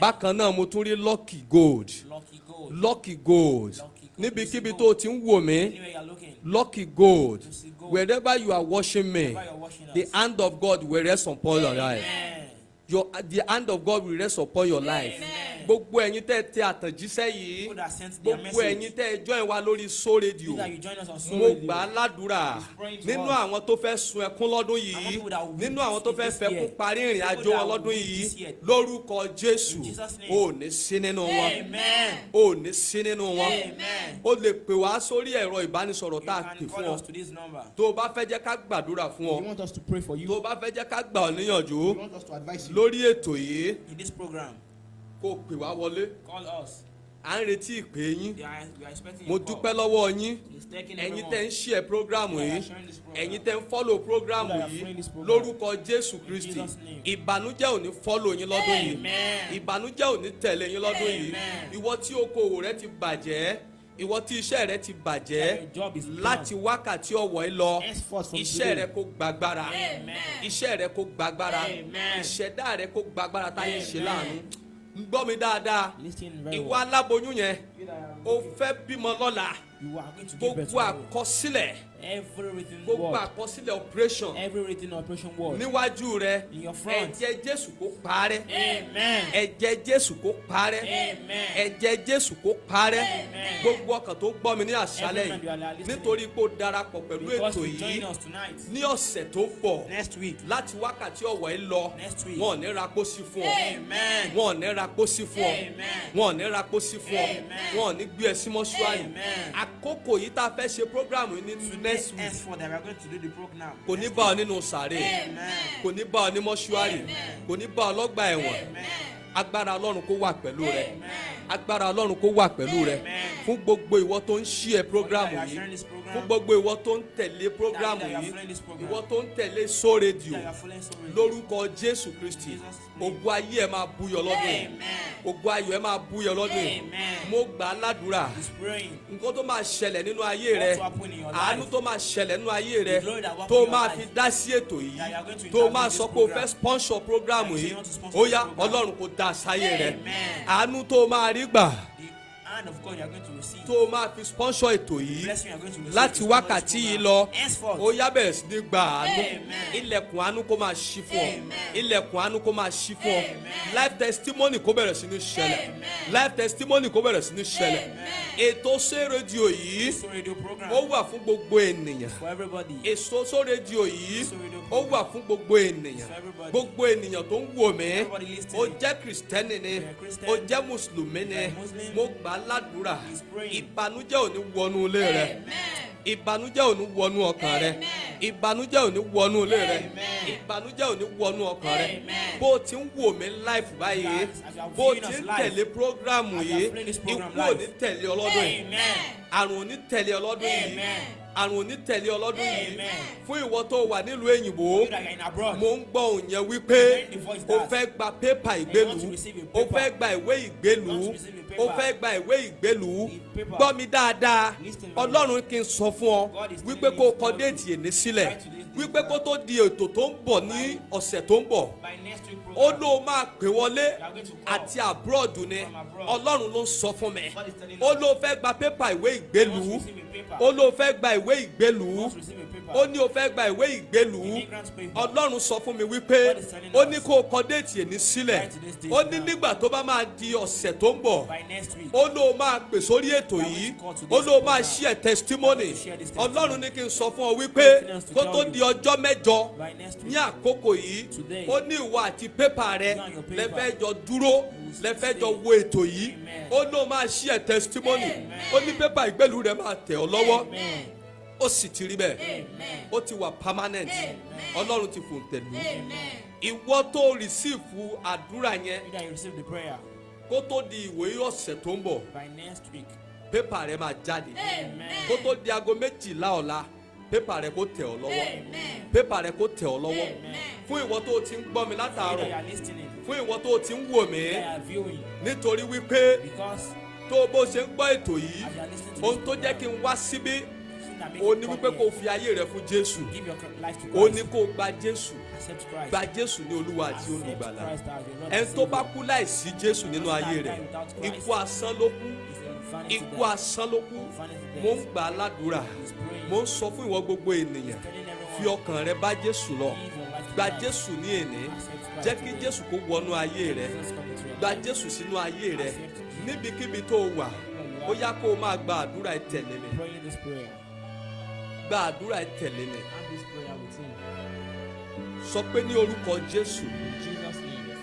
G: Bákan náà mo tún rí Lucky Gold.
B: Lucky Gold.
G: Lucky Gold. Níbikíbi tó o ti ń wò mí.
B: Anywhere you are looking.
G: Lucky Gold.
B: see gold.
G: Wherever you are watching me,
B: Wherever you are watching
G: the
B: us.
G: hand of God will rest upon your life.
B: Amen.
G: The hand of God will rest upon your life. Gbogbo ẹ̀yin tẹ́ tẹ àtẹ̀jíṣẹ́ yìí.
B: People that sent their
G: Gbogbo ẹ̀yin
B: message.
G: tẹ́ join wa lórí Soul Radio.
B: You that you join us on Soul
G: Mo
B: Radio.
G: gbà á ládùúrà
B: praying to
G: nínú
B: us.
G: àwọn tó fẹ́ sun ẹkún lọ́dún yìí
B: Among people that will
G: nínú
B: weep
G: àwọn tó fẹ́
B: this
G: fẹ́
B: year.
G: kún parí ìrìn àjò
B: People
G: wọn
B: that
G: lọ́dún
B: will weep
G: yìí
B: this year.
G: lórúkọ Jésù
B: In Jesus' name.
G: ò ní sí nínú wọn
B: Amen.
G: ò ní sí nínú wọn
B: Amen.
G: ó lè pè wá sórí ẹ̀rọ ìbánisọ̀rọ̀
B: You
G: tá a
B: can
G: pè fún
B: call
G: ọ
B: us to this number.
G: tó o bá fẹ́ jẹ́ ká gbàdúrà fún ọ
B: You want us to pray for you.
G: tó o bá fẹ́ jẹ́ ká gbà ọ́ níyànjú
B: You want us to advise you
G: lórí ètò yìí
B: in this program.
G: kó o pè wá wọlé
B: Call us.
G: à ń retí ìpè yín
B: We are expecting
G: mo
B: your call.
G: dúpẹ́ lọ́wọ́ yín
B: He's taking
G: ẹ̀yin
B: everyone.
G: tẹ́ ń share programu
B: Yeah,
G: yìí
B: sharing this program.
G: ẹ̀yin tẹ́ ń follow programu
B: Yeah,
G: yìí
B: sharing this program.
G: lórúkọ Jésù Kristi
B: Jesus' name.
G: ìbànújẹ́ ò ní follow yín lọ́dún yìí
B: Amen.
G: ìbànújẹ́ ò ní tẹ̀lé yín lọ́dún yìí
B: Amen.
G: ìwọ tí okòwò rẹ ti bàjẹ́ ìwọ tí iṣẹ́ rẹ ti bàjẹ́
B: Your job is
G: láti wákàtí ọ̀wọ̀ yìí lọ
B: Henceforth from
G: iṣẹ́
B: today.
G: rẹ kó gbàgbára
B: Amen.
G: iṣẹ́ rẹ kó gbàgbára
B: Amen.
G: ìṣẹ̀dá rẹ kó gbàgbára táyé ṣe
B: Amen.
G: láàánú ń gbọ́ mi dáadáa
B: Listen very
G: ìwọ
B: well.
G: aláboyún yẹn
B: You that are
G: o fẹ́ bímọ lọ́la
B: You are going to give birth
G: gbogbo
B: tomorrow.
G: àkọsílẹ̀
B: Every written
G: gbogbo
B: word.
G: àkọsílẹ̀ operation
B: Every written operation word.
G: níwájú rẹ
B: In your front.
G: ẹ̀jẹ̀ Jésù kó parẹ́
B: Amen.
G: ẹ̀jẹ̀ Jésù kó parẹ́
B: Amen.
G: ẹ̀jẹ̀ Jésù kó parẹ́
B: Amen.
G: gbogbo ọkàn tó gbọ́ mi ní àṣálẹ̀
B: Everyone you are
G: yìí
B: listening.
G: nítorí pé ó darapọ̀ pẹ̀lú
B: Because
G: ètò
B: you join
G: yìí
B: us tonight.
G: ní ọ̀sẹ̀ tó bọ̀
B: Next week.
G: láti wákàtí ọ̀wọ̀ yìí lọ
B: Next week.
G: wọn ò ní ra pósí fún ọ
B: Amen.
G: wọn ò ní ra pósí fún ọ
B: Amen.
G: wọn ò ní ra pósí fún ọ
B: Amen.
G: wọn ò ní gbé ẹ sí mọ́ṣúárì
B: Amen.
G: àkókò yìí tá a fẹ́ ṣe programu yìí ní next week
B: Henceforth, that we are going to do the program.
G: kò ní bá ọ nínú sàárè
B: Amen.
G: kò ní bá ọ ní mọ́ṣúárì kò ní bá ọ lọ́gbà ẹ̀wọ̀n
B: Amen.
G: agbára Ọlọ́run kó wà pẹ̀lú rẹ
B: Amen.
G: agbára Ọlọ́run kó wà pẹ̀lú rẹ
B: Amen.
G: fún gbogbo ìwọ tó ń ṣí ẹ programu
B: You are
G: yìí
B: sharing this program.
G: fún gbogbo ìwọ tó ń tẹ̀lé programu
B: That you are
G: yìí
B: following this program.
G: ìwọ tó ń tẹ̀lé So Radio
B: That you are following So Radio.
G: lórúkọ Jésù Kristi
B: Jesus' name.
G: ògo ayé ẹ máa búyọ lọ́dún yìí ògo ayọ̀ ẹ máa búyọ lọ́dún yìí
B: Amen.
G: mo gbà á ládùúrà
B: He's praying.
G: nǹkan tó máa ṣẹlẹ̀ nínú ayé rẹ
B: What will happen in your
G: àánú
B: life?
G: tó máa ṣẹlẹ̀ nínú ayé rẹ
B: The glory that will happen
G: tó
B: in your
G: máa
B: life.
G: fi dá sí ètò yìí
B: That you are going to
G: tó
B: intervene
G: máa
B: in this
G: sọ pé o
B: program.
G: fẹ́ sponsor programu
B: That you
G: yìí
B: want to sponsor
G: ó
B: this
G: yá
B: program.
G: Ọlọ́run kò dá sáyé rẹ
B: Amen.
G: àánú tó máa rí gbà
B: The hand of God you are going to receive.
G: tó máa fi sponsor ètò yìí
B: Blessing you are going to receive.
G: láti
B: to sponsor
G: wákàtí
B: this
G: yìí
B: program.
G: lọ
B: Henceforth.
G: ó yá bẹ̀rẹ̀ sí ní gba àánú
B: Amen.
G: ilẹ̀kùn àánú kó máa ṣí fún ọ
B: Amen.
G: ilẹ̀kùn àánú kó máa ṣí fún ọ life testimony kó bẹ̀rẹ̀ sí ní ṣẹlẹ̀ life testimony kó bẹ̀rẹ̀ sí ní ṣẹlẹ̀ ètò So Radio yìí
B: So Radio program.
G: ó wà fún gbogbo ènìyàn
B: For everybody.
G: èso So Radio yìí
B: So Radio
G: ó wà fún gbogbo ènìyàn
B: For everybody.
G: gbogbo ènìyàn tó ń wò mí
B: Everybody listening.
G: ó jẹ́ kìrìsìtẹ́nì ni
B: You're a Christian.
G: ó jẹ́ mùsùlùmí ni
B: You're a Muslim.
G: mo gbà á ládùúrà
B: He's praying.
G: ìbànújẹ́ ò ní wọnú ilé rẹ ìbànújẹ́ ò ní wọnú ọkàn rẹ ìbànújẹ́ ò ní wọnú ilé rẹ ìbànújẹ́ ò ní wọnú ọkàn rẹ bó o ti ń wò mí live báyìí bó o ti ń tẹ̀lé programu yìí ikú ò ní tẹ̀lé ọlọ́dún yìí àrùn ò ní tẹ̀lé ọlọ́dún yìí àrùn ò ní tẹ̀lé ọlọ́dún yìí fún ìwọ tó wà nílùú èyìnbó
B: You that you are in abroad.
G: mo ń gbọ́ òun yẹn wípé o fẹ́ gba pépà ìgbélú o fẹ́ gba ìwé ìgbélú o fẹ́ gba ìwé ìgbélú gbọ́ mi dáadáa ọlọ́run kí n sọ fún ọ wípé kó o kọ déètì èní sílẹ̀ wípé kó tó di ètò tó ń bọ̀ ní ọ̀sẹ̀ tó ń bọ̀
B: By next week
G: ó
B: program.
G: ló máa pè wọlé àti abroad ni ọlọ́run ló ń sọ fún mi ó ló fẹ́ gba pépà ìwé ìgbélú ó ló fẹ́ gba ìwé ìgbélú ó ní o fẹ́ gba ìwé ìgbélú ọlọ́run sọ fún mi wípé ó ní kó o kọ déètì èní sílẹ̀ ó ní nígbà tó bá máa di ọ̀sẹ̀ tó ń bọ̀
B: By next week.
G: ó ló máa pè sórí ètò yìí ó ló máa share testimony ọlọ́run ní kí n sọ fún ọ wípé kó tó di ọjọ́ mẹ́jọ
B: By next week.
G: ní àkókò yìí ó ní ìwọ àti pépà rẹ lẹ́fẹ́ jọ dúró lẹ́fẹ́ jọ wo ètò yìí ó ló máa share testimony ó ní pépà ìgbélú rẹ máa tẹ̀ ọ́ lọ́wọ́ ó sì ti rí bẹ́ẹ̀ ó ti wà permanent ọlọ́run ti fòǹtẹ̀lú ìwọ tó rìsíìfù àdúrà yẹn
B: You that you receive the prayer.
G: kó tó di ìwòye ọ̀sẹ̀ tó ń bọ̀
B: By next week.
G: pépà rẹ máa jáde kó tó di aago méjìlá ọ̀la pépà rẹ kó tẹ̀ ọ́ lọ́wọ́ pépà rẹ kó tẹ̀ ọ́ lọ́wọ́ fún ìwọ tó o ti ń gbọ́ mi
B: You that
G: látàárọ̀
B: you are listening.
G: fún ìwọ tó o ti ń wò mí
B: You that you are viewing.
G: nítorí wípé
B: Because
G: tó o bó ṣe ń gbọ́ ètò yìí
B: as you are listening to
G: ohun
B: this
G: tó jẹ́
B: program,
G: kí n wá síbí
B: thing that makes
G: ó
B: you
G: ní
B: come
G: wípé
B: here,
G: kó o fi ayé rẹ fún Jésù
B: give your life to
G: ó ní
B: Christ.
G: kó o gba Jésù
B: Accept Christ.
G: gba Jésù ní Olúwa àti
B: Accept
G: olùgbàlà
B: Christ as your Lord
G: ẹni
B: and
G: tó bá
B: Savior.
G: kú láìsí Jésù nínú ayé rẹ̀ ikú asán ló kú
B: It's a vanity
G: ikú
B: death.
G: asán ló kú mo ń gbà á ládùúrà mo ń sọ fún ìwọ gbogbo ènìyàn fi ọkàn rẹ bá Jésù lọ gba Jésù ní èní jẹ́ kí Jésù kó wọnú ayé rẹ gba Jésù sínú ayé rẹ níbikíbi tó o wà ó yá kó o máa gba àdúrà ẹ tẹ̀lé mi
B: Praying this prayer.
G: gba àdúrà ẹ tẹ̀lé mi
B: Have this prayer with him.
G: sọ pé ní orúkọ Jésù
B: In Jesus' name.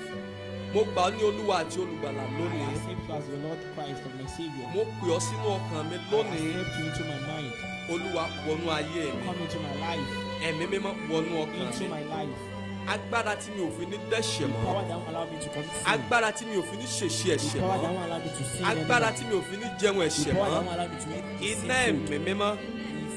G: mo gbà ọ́ ní Olúwa àti olùgbàlà
B: I
G: lónìí
B: accept you as the Lord Christ of my Savior.
G: mo pè ọ́ sínú ọkàn mi
B: I
G: lónìí
B: accept you into my mind.
G: Olúwa wọnú ayé mi
B: Come into my life.
G: ẹ̀mí mímọ́ wọnú ọkàn
B: Into
G: mi
B: my life.
G: agbára tí mi ò fi ní dẹ́ṣẹ̀ mọ́
B: Power that won't allow me to commit sin.
G: agbára tí mi ò fi ní ṣèṣe ẹ̀ṣẹ̀
B: Power that
G: mọ́
B: won't allow me to sin.
G: agbára
B: anymore.
G: tí mi ò fi ní jẹun ẹ̀ṣẹ̀
B: Power that
G: mọ́
B: won't allow me to eat
G: iná
B: sin
G: ẹ̀mí
B: food.
G: mímọ́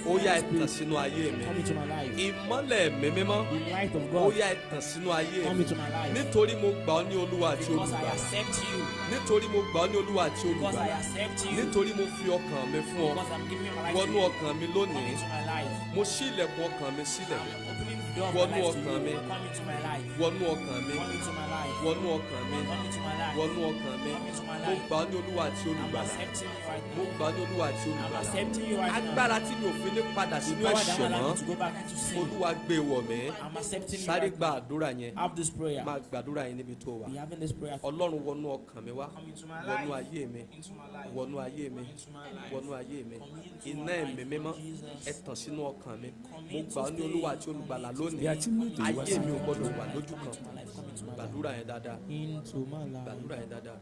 G: ó yá ẹ tàn sínú ayé mi
B: Come into my life.
G: ìmọ́lẹ̀ ẹ̀mí mímọ́
B: The light of
G: ó
B: God.
G: yá ẹ tàn sínú ayé
B: Come
G: mi
B: into my life.
G: nítorí mo gbà ọ́ ní Olúwa àti
B: Because I
G: olùgbàlà
B: accept you.
G: nítorí mo gbà ọ́ ní Olúwa àti
B: Because I
G: olùgbàlà
B: accept you.
G: nítorí mo fi ọkàn mi fún ọ
B: Because I'm giving my life
G: wọnú
B: to you.
G: ọkàn mi
B: Come
G: lónìí
B: into my life.
G: mo ṣí ilẹ̀kùn ọkàn mi sílẹ̀
B: I'm opening the door of
G: Wọnú
B: my life to
G: ọkàn mi.
B: you. Come into my life.
G: wọnú ọkàn mi
B: Come into my life.
G: wọnú ọkàn mi
B: Come into my life.
G: wọnú ọkàn mi
B: Come into my
G: mo
B: life.
G: gbà ọ́ ní Olúwa àti
B: I'm
G: olùgbàlà
B: accepting you right
G: mo
B: now.
G: gbà ọ́ ní Olúwa àti
B: I'm
G: olùgbàlà
B: accepting you right now.
G: agbára tí mi ò fi ní padà
B: The
G: sínú
B: power that
G: ẹ̀ṣẹ̀
B: won't allow
G: mọ́
B: me to go back into sin.
G: Olúwa gbé wọ̀ mí
B: I'm accepting you
G: sáré
B: right
G: gba
B: now.
G: àdúrà yẹn
B: Have this prayer.
G: máa gbàdúrà yẹn níbi tó wà
B: Be having this prayer.
G: Ọlọ́run wọnú ọkàn mi wá
B: Come into my
G: wọnú
B: life.
G: ayé mi
B: Into my life.
G: wọnú ayé mi
B: Into my life.
G: wọnú ayé mi
B: Come into
G: iná
B: my
G: ẹ̀mí
B: life,
G: mímọ́
B: Jesus.
G: ẹ tàn sínú ọkàn mi
B: Come
G: mo
B: into
G: gbà ọ́ ní
B: stay.
G: Olúwa àti olùgbàlà lónìí
E: Bí a ti mú ètò yìí wá
G: ayé
E: sí
G: mi ò gbọ́dọ̀ wà lójú
B: Come
G: kan
B: into my life. Come into my life.
G: gbàdúrà yẹn dáadáa
B: Into my life.
G: gbàdúrà yẹn dáadáa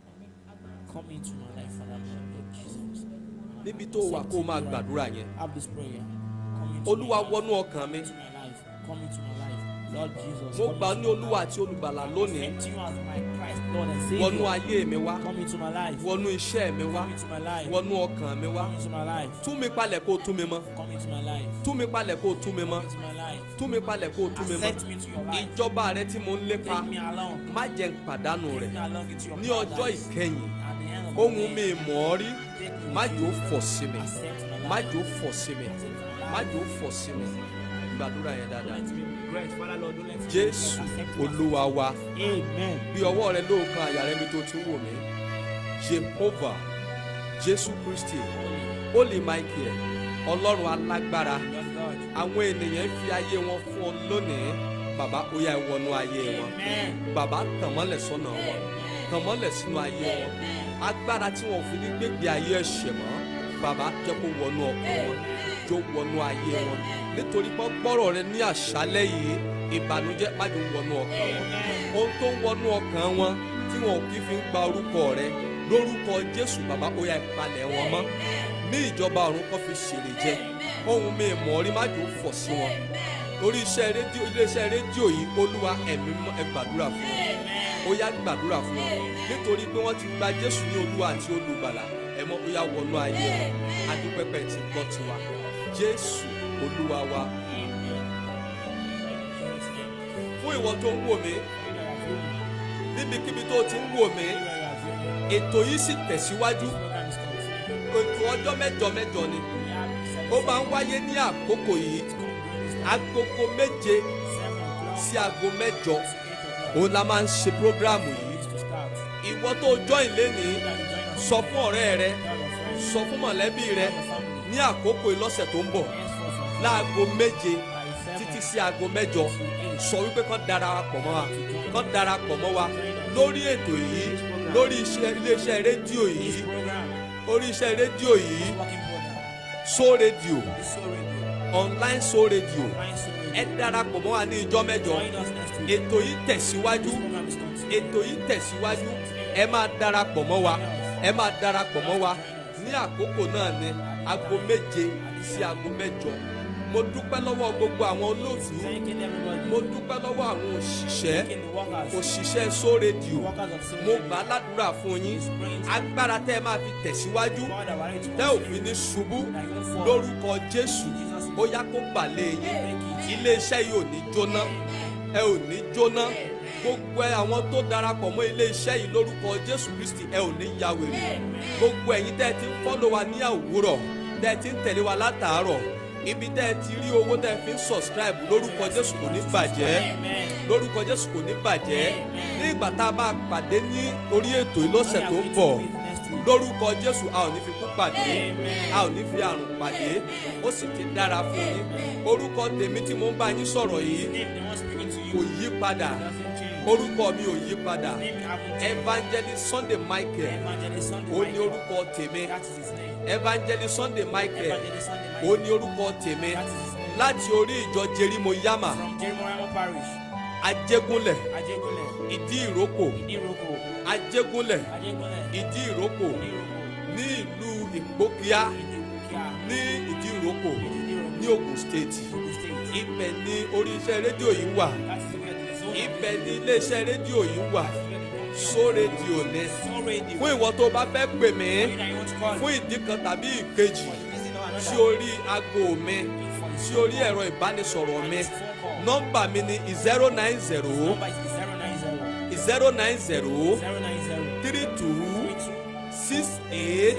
B: Come into my life, Father Lord Jesus.
G: níbi tó wà kó o máa gbàdúrà yẹn
B: Have this prayer. Come into
G: Olúwa
B: my life.
G: wọnú ọkàn mi
B: Into my life. Come into my life. Lord Jesus,
G: mo
B: come
G: gbà ọ́
B: into
G: ní
B: my
G: olúwa
B: life.
G: àti olùgbàlà lónìí.
B: Accept you as my Christ, Lord and
G: Wọnú
B: Savior.
G: ayé mi wá.
B: Come into my life.
G: Wọnú iṣẹ́ mi wá.
B: Come into my life.
G: Wọnú ọkàn mi wá.
B: Come into my life.
G: Tú mi palẹ̀ kó o tú mi mọ́.
B: Come into my life.
G: Tú mi palẹ̀ kó o tú mi mọ́.
B: Come into my life.
G: Tú mi palẹ̀ kó o tú mi mọ́.
B: Accept me to your life.
G: Ìjọba rẹ tí mo ń lépa,
B: Take me along.
G: má jẹ́ n pàdánù
B: Take
G: rẹ̀.
B: me along into your
G: Ní ọjọ́
B: paradise.
G: ìkẹyìn,
B: At the end of the
G: ohun
B: day,
G: mi mọ̀ ọ́ rí,
B: take me
G: má
B: with
G: jò ó
B: you.
G: fọ̀ sí mi.
B: Accept my
G: Má
B: life.
G: jò ó fọ̀ sí mi. Má jò ó fọ̀ sí mi. Gbàdúrà yẹn dáadáa.
B: Let me regret. Father, Lord, don't let me
G: Jésù
B: regret. Accept me.
G: Olúwa wa.
B: Amen.
G: Bí ọwọ́ rẹ lóòkan àyà rẹ mi tó ti ń wò mí. Jehovah, Jésù Kristi, Holy Michael, Ọlọ́run alágbára.
B: Yes, God.
G: Àwọn ènìyàn fi ayé wọn fún ọ lónìí. Bàbá ó yá ẹ wọnú ayé wọn.
B: Amen.
G: Bàbá tàn mọ́lẹ̀ sọ́nà wọn. Tàn mọ́lẹ̀ sínú ayé wọn. Agbára tí wọn ò fi ní gbégbé ayé ẹ̀ṣẹ̀ mọ́. Bàbá jẹ́ kó wọnú ọkàn wọn. Jó wọnú ayé wọn. Nítorí pé gbọ́rọ̀ rẹ ní àṣálẹ́ yìí, ìbànújẹ́ má jò wọnú ọkàn wọn. Ohun tó ń wọnú ọkàn wọn tí wọn ò kí fi ń gba orúkọ rẹ lórúkọ Jésù bàbá ó yá ìpalẹ̀ wọn mọ́. Ní ìjọba ọ̀run kan fi ṣèrè jẹ. Ohun mi mọ̀ rí má jò fọ̀ sí wọn. Orí iléeṣẹ́ rédíò yìí Olúwa ẹ̀mí mọ́ ẹ gbàdúrà fún wọn. Ó yá gbàdúrà fún wọn. Nítorí pé wọ́n ti gba Jésù ní Olúwa àti olùgbàlà. Ẹ mọ́ ó yá wọnú ayé wọn. Adúpẹ́pẹ́ ti gbọ́ tiwa. Jésù Olúwa wa. Fún ìwọ tó ń wò mí, níbikíbi tó ti ń wò mí, ètò yìí sì tẹ̀síwájú. Ètò ọjọ́ mẹ́jọ mẹ́jọ ni. Ó máa ń wáyé ní àkókò yìí. Agogo 7 sí aago 8 òun la máa ń ṣe prógráàmù yìí. Ìwọ tó join lénìí, sọ fún ọ̀rẹ́ rẹ, sọ fún mọ̀lẹ́bí rẹ ní àkókò ìlọ́sẹ̀ tó ń bọ̀ láago 7 títí sí aago 8 sọ wípé kán darapọ̀ mọ́ wa, kán darapọ̀ mọ́ wa lórí ètò yìí, lórí iléeṣẹ́ rédíò yìí, orí iṣẹ́ rédíò yìí, Soul Radio, online Soul Radio. Ẹ darapọ̀ mọ́ wa ní ìjọ mẹ́jọ. Ètò yìí tẹ̀síwájú. Ètò yìí tẹ̀síwájú. Ẹ máa darapọ̀ mọ́ wa. Ẹ máa darapọ̀ mọ́ wa. Ní àkókò náà ni aago 7 sí aago 8. Mo dúpẹ́ lọ́wọ́ gbogbo àwọn olóòtú. Mo dúpẹ́ lọ́wọ́ àwọn òṣìṣẹ́ Soul Radio. Mo gbà á ládùúrà fún yín. Agbára tẹ́ ẹ máa fi tẹ̀síwájú. Tẹ́ ò fi ní ṣubú lórúkọ Jésù. Ó yá kó balẹ̀ yín. Iléeṣẹ́ yìí ò ní jóná. Ẹ ò ní jóná. Gbogbo àwọn tó darapọ̀ mọ́ iléeṣẹ́ yìí lórúkọ Jésù Kristi ẹ ò ní ya wèrè. Gbogbo ẹ̀yin tẹ́ ẹ ti ń fọ́lọ̀ wa ní òwúrọ̀, tẹ́ ẹ ti ń tẹ̀lé wa látàárọ̀, ibi tẹ́ ẹ ti rí owó tẹ́ ẹ fi ń subscribe lórúkọ Jésù kò ní bàjẹ́. Lórúkọ Jésù kò ní bàjẹ́. Ní ìgbà tá a bá pàdé ní orí ètò ìlọ́sẹ̀ tó ń bọ̀, lórúkọ Jésù a ò ní fi kú pàdé, a ò ní fi àrùn pàdé, ó sì ti dára fún yín. Orúkọ tèmi tí mo ń bá yín sọ̀rọ̀ yìí kò yí padà. Orúkọ mi ò yí padà. Evangelist Sunday Michael ó ní orúkọ tèmi. Evangelist Sunday Michael ó ní orúkọ tèmi. Láti orí ìjọ Jerimo Yama, Ajégúnlẹ̀, Ìdí Ìrókò, Ajégúnlẹ̀, Ìdí Ìrókò ní ìlú Ìgbókíá ní Ìdí Ìrókò ní Ogun State. Ibẹ̀ ni orí iṣẹ́ rédíò yìí wà. Ibẹ̀ ni iléeṣẹ́ rédíò yìí wà. Soul Radio ní. Fún ìwọ tó bá fẹ́ pè mí fún ìdí kan tàbí ìkejì sí orí aago mi, sí orí ẹ̀rọ ìbánisọ̀rọ̀ mi, nọ́mbà mi ni 090 32 68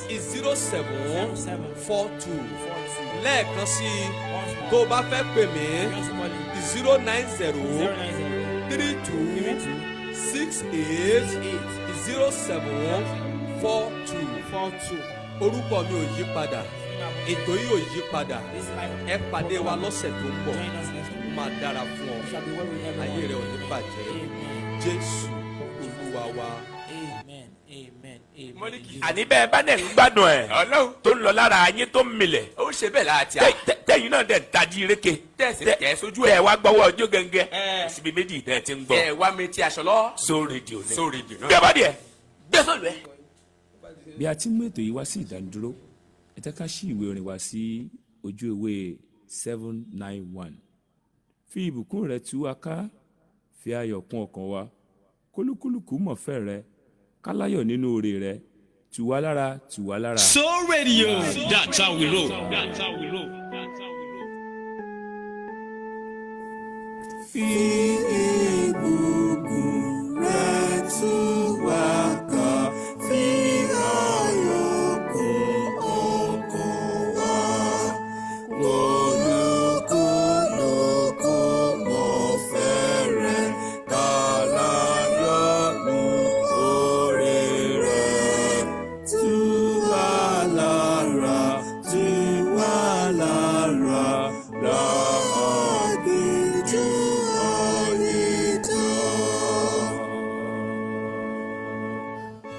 G: 0742. Lẹ́ẹ̀kan sí i tó o bá fẹ́ pè mí 090 32 68 0742. Orúkọ mi ò yí padà, ètò yìí ò yí padà. Ẹ pàdé wa lọ́sẹ̀ tó ń bọ̀, ó máa dára fún ọ, ayé rẹ ò ní bàjẹ́. Jésù Olúwa wa.
A: Àní bẹ́ẹ̀ bá dẹ̀ ń gbádùn ẹ̀ tó ń lọ lára yín tó ń milẹ̀.
I: Ó ṣe bẹ́ẹ̀ láti à.
A: Tẹ́yìn náà dẹ̀ ń tají rékè.
I: Tẹ̀ sójú
A: Tẹ́ ẹ wá gbọ́wọ́ ọjọ́ gẹ́gẹ́. Síbi méjì tẹ́ ẹ ti ń gbọ́.
I: Ẹ wá mi ti aṣọ lọ.
A: Soul Radio ni.
I: Soul Radio náà.
A: Bí a bá díẹ̀.
I: Gbé sóòlù ẹ.
K: Bí a ti mú ètò yìí wá sí ìdánidúró, ẹ jẹ́ ká ṣí ìwé orin wa sí ojú ewé 791 fi ìbùkún rẹ tú wa ká, fi ayọ̀ kún ọkàn wa, kólúkúlùkù mọ̀fẹ́ rẹ, káláyọ̀ nínú oore rẹ, tù wá lára, tù wá lára.
E: Soul Radio, that's how we roll. That's how we roll. That's how we roll.
F: Fi ìbùkún rẹ tú wa ká, fi ayọ̀ kún ọkàn wa, olúkúlùkù mọ̀fẹ́ rẹ, káláyọ̀ nínú oore rẹ, tú wa lára, tú wa lára, láàgìjù àyíká.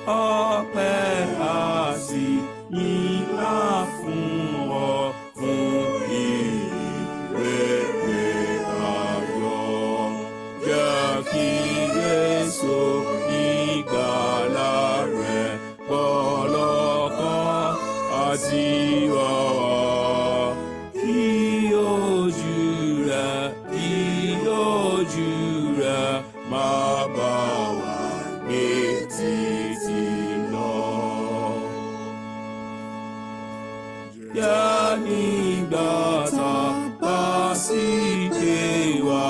F: Ọpẹ́ àti ìyìn á fún ọ fún ìrere ayọ̀. Jẹ́ kí Jésù ìgbàlà rẹ̀ gbọ́ lọ́kàn àti ọ̀wọ́. Kí ojú rẹ̀ máa bá wa gbé títí lọ. Jẹ́ nígbà tá a bá sì dé wá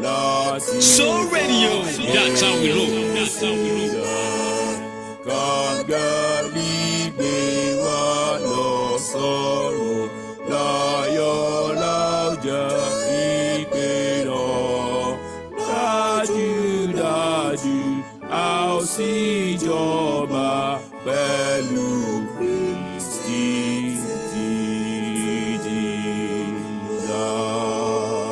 F: láti
E: Soul Radio, that's how we roll. That's how we roll.
F: Kángẹ́lì gbé wa lọ sọ́run, láyọ̀ láòjẹ́ ìpè lọ. Dájúdájú a ó sì jọba pẹ̀lú Kristi títí láé.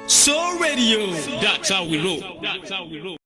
E: Soul Radio, that's how we roll. That's how we roll.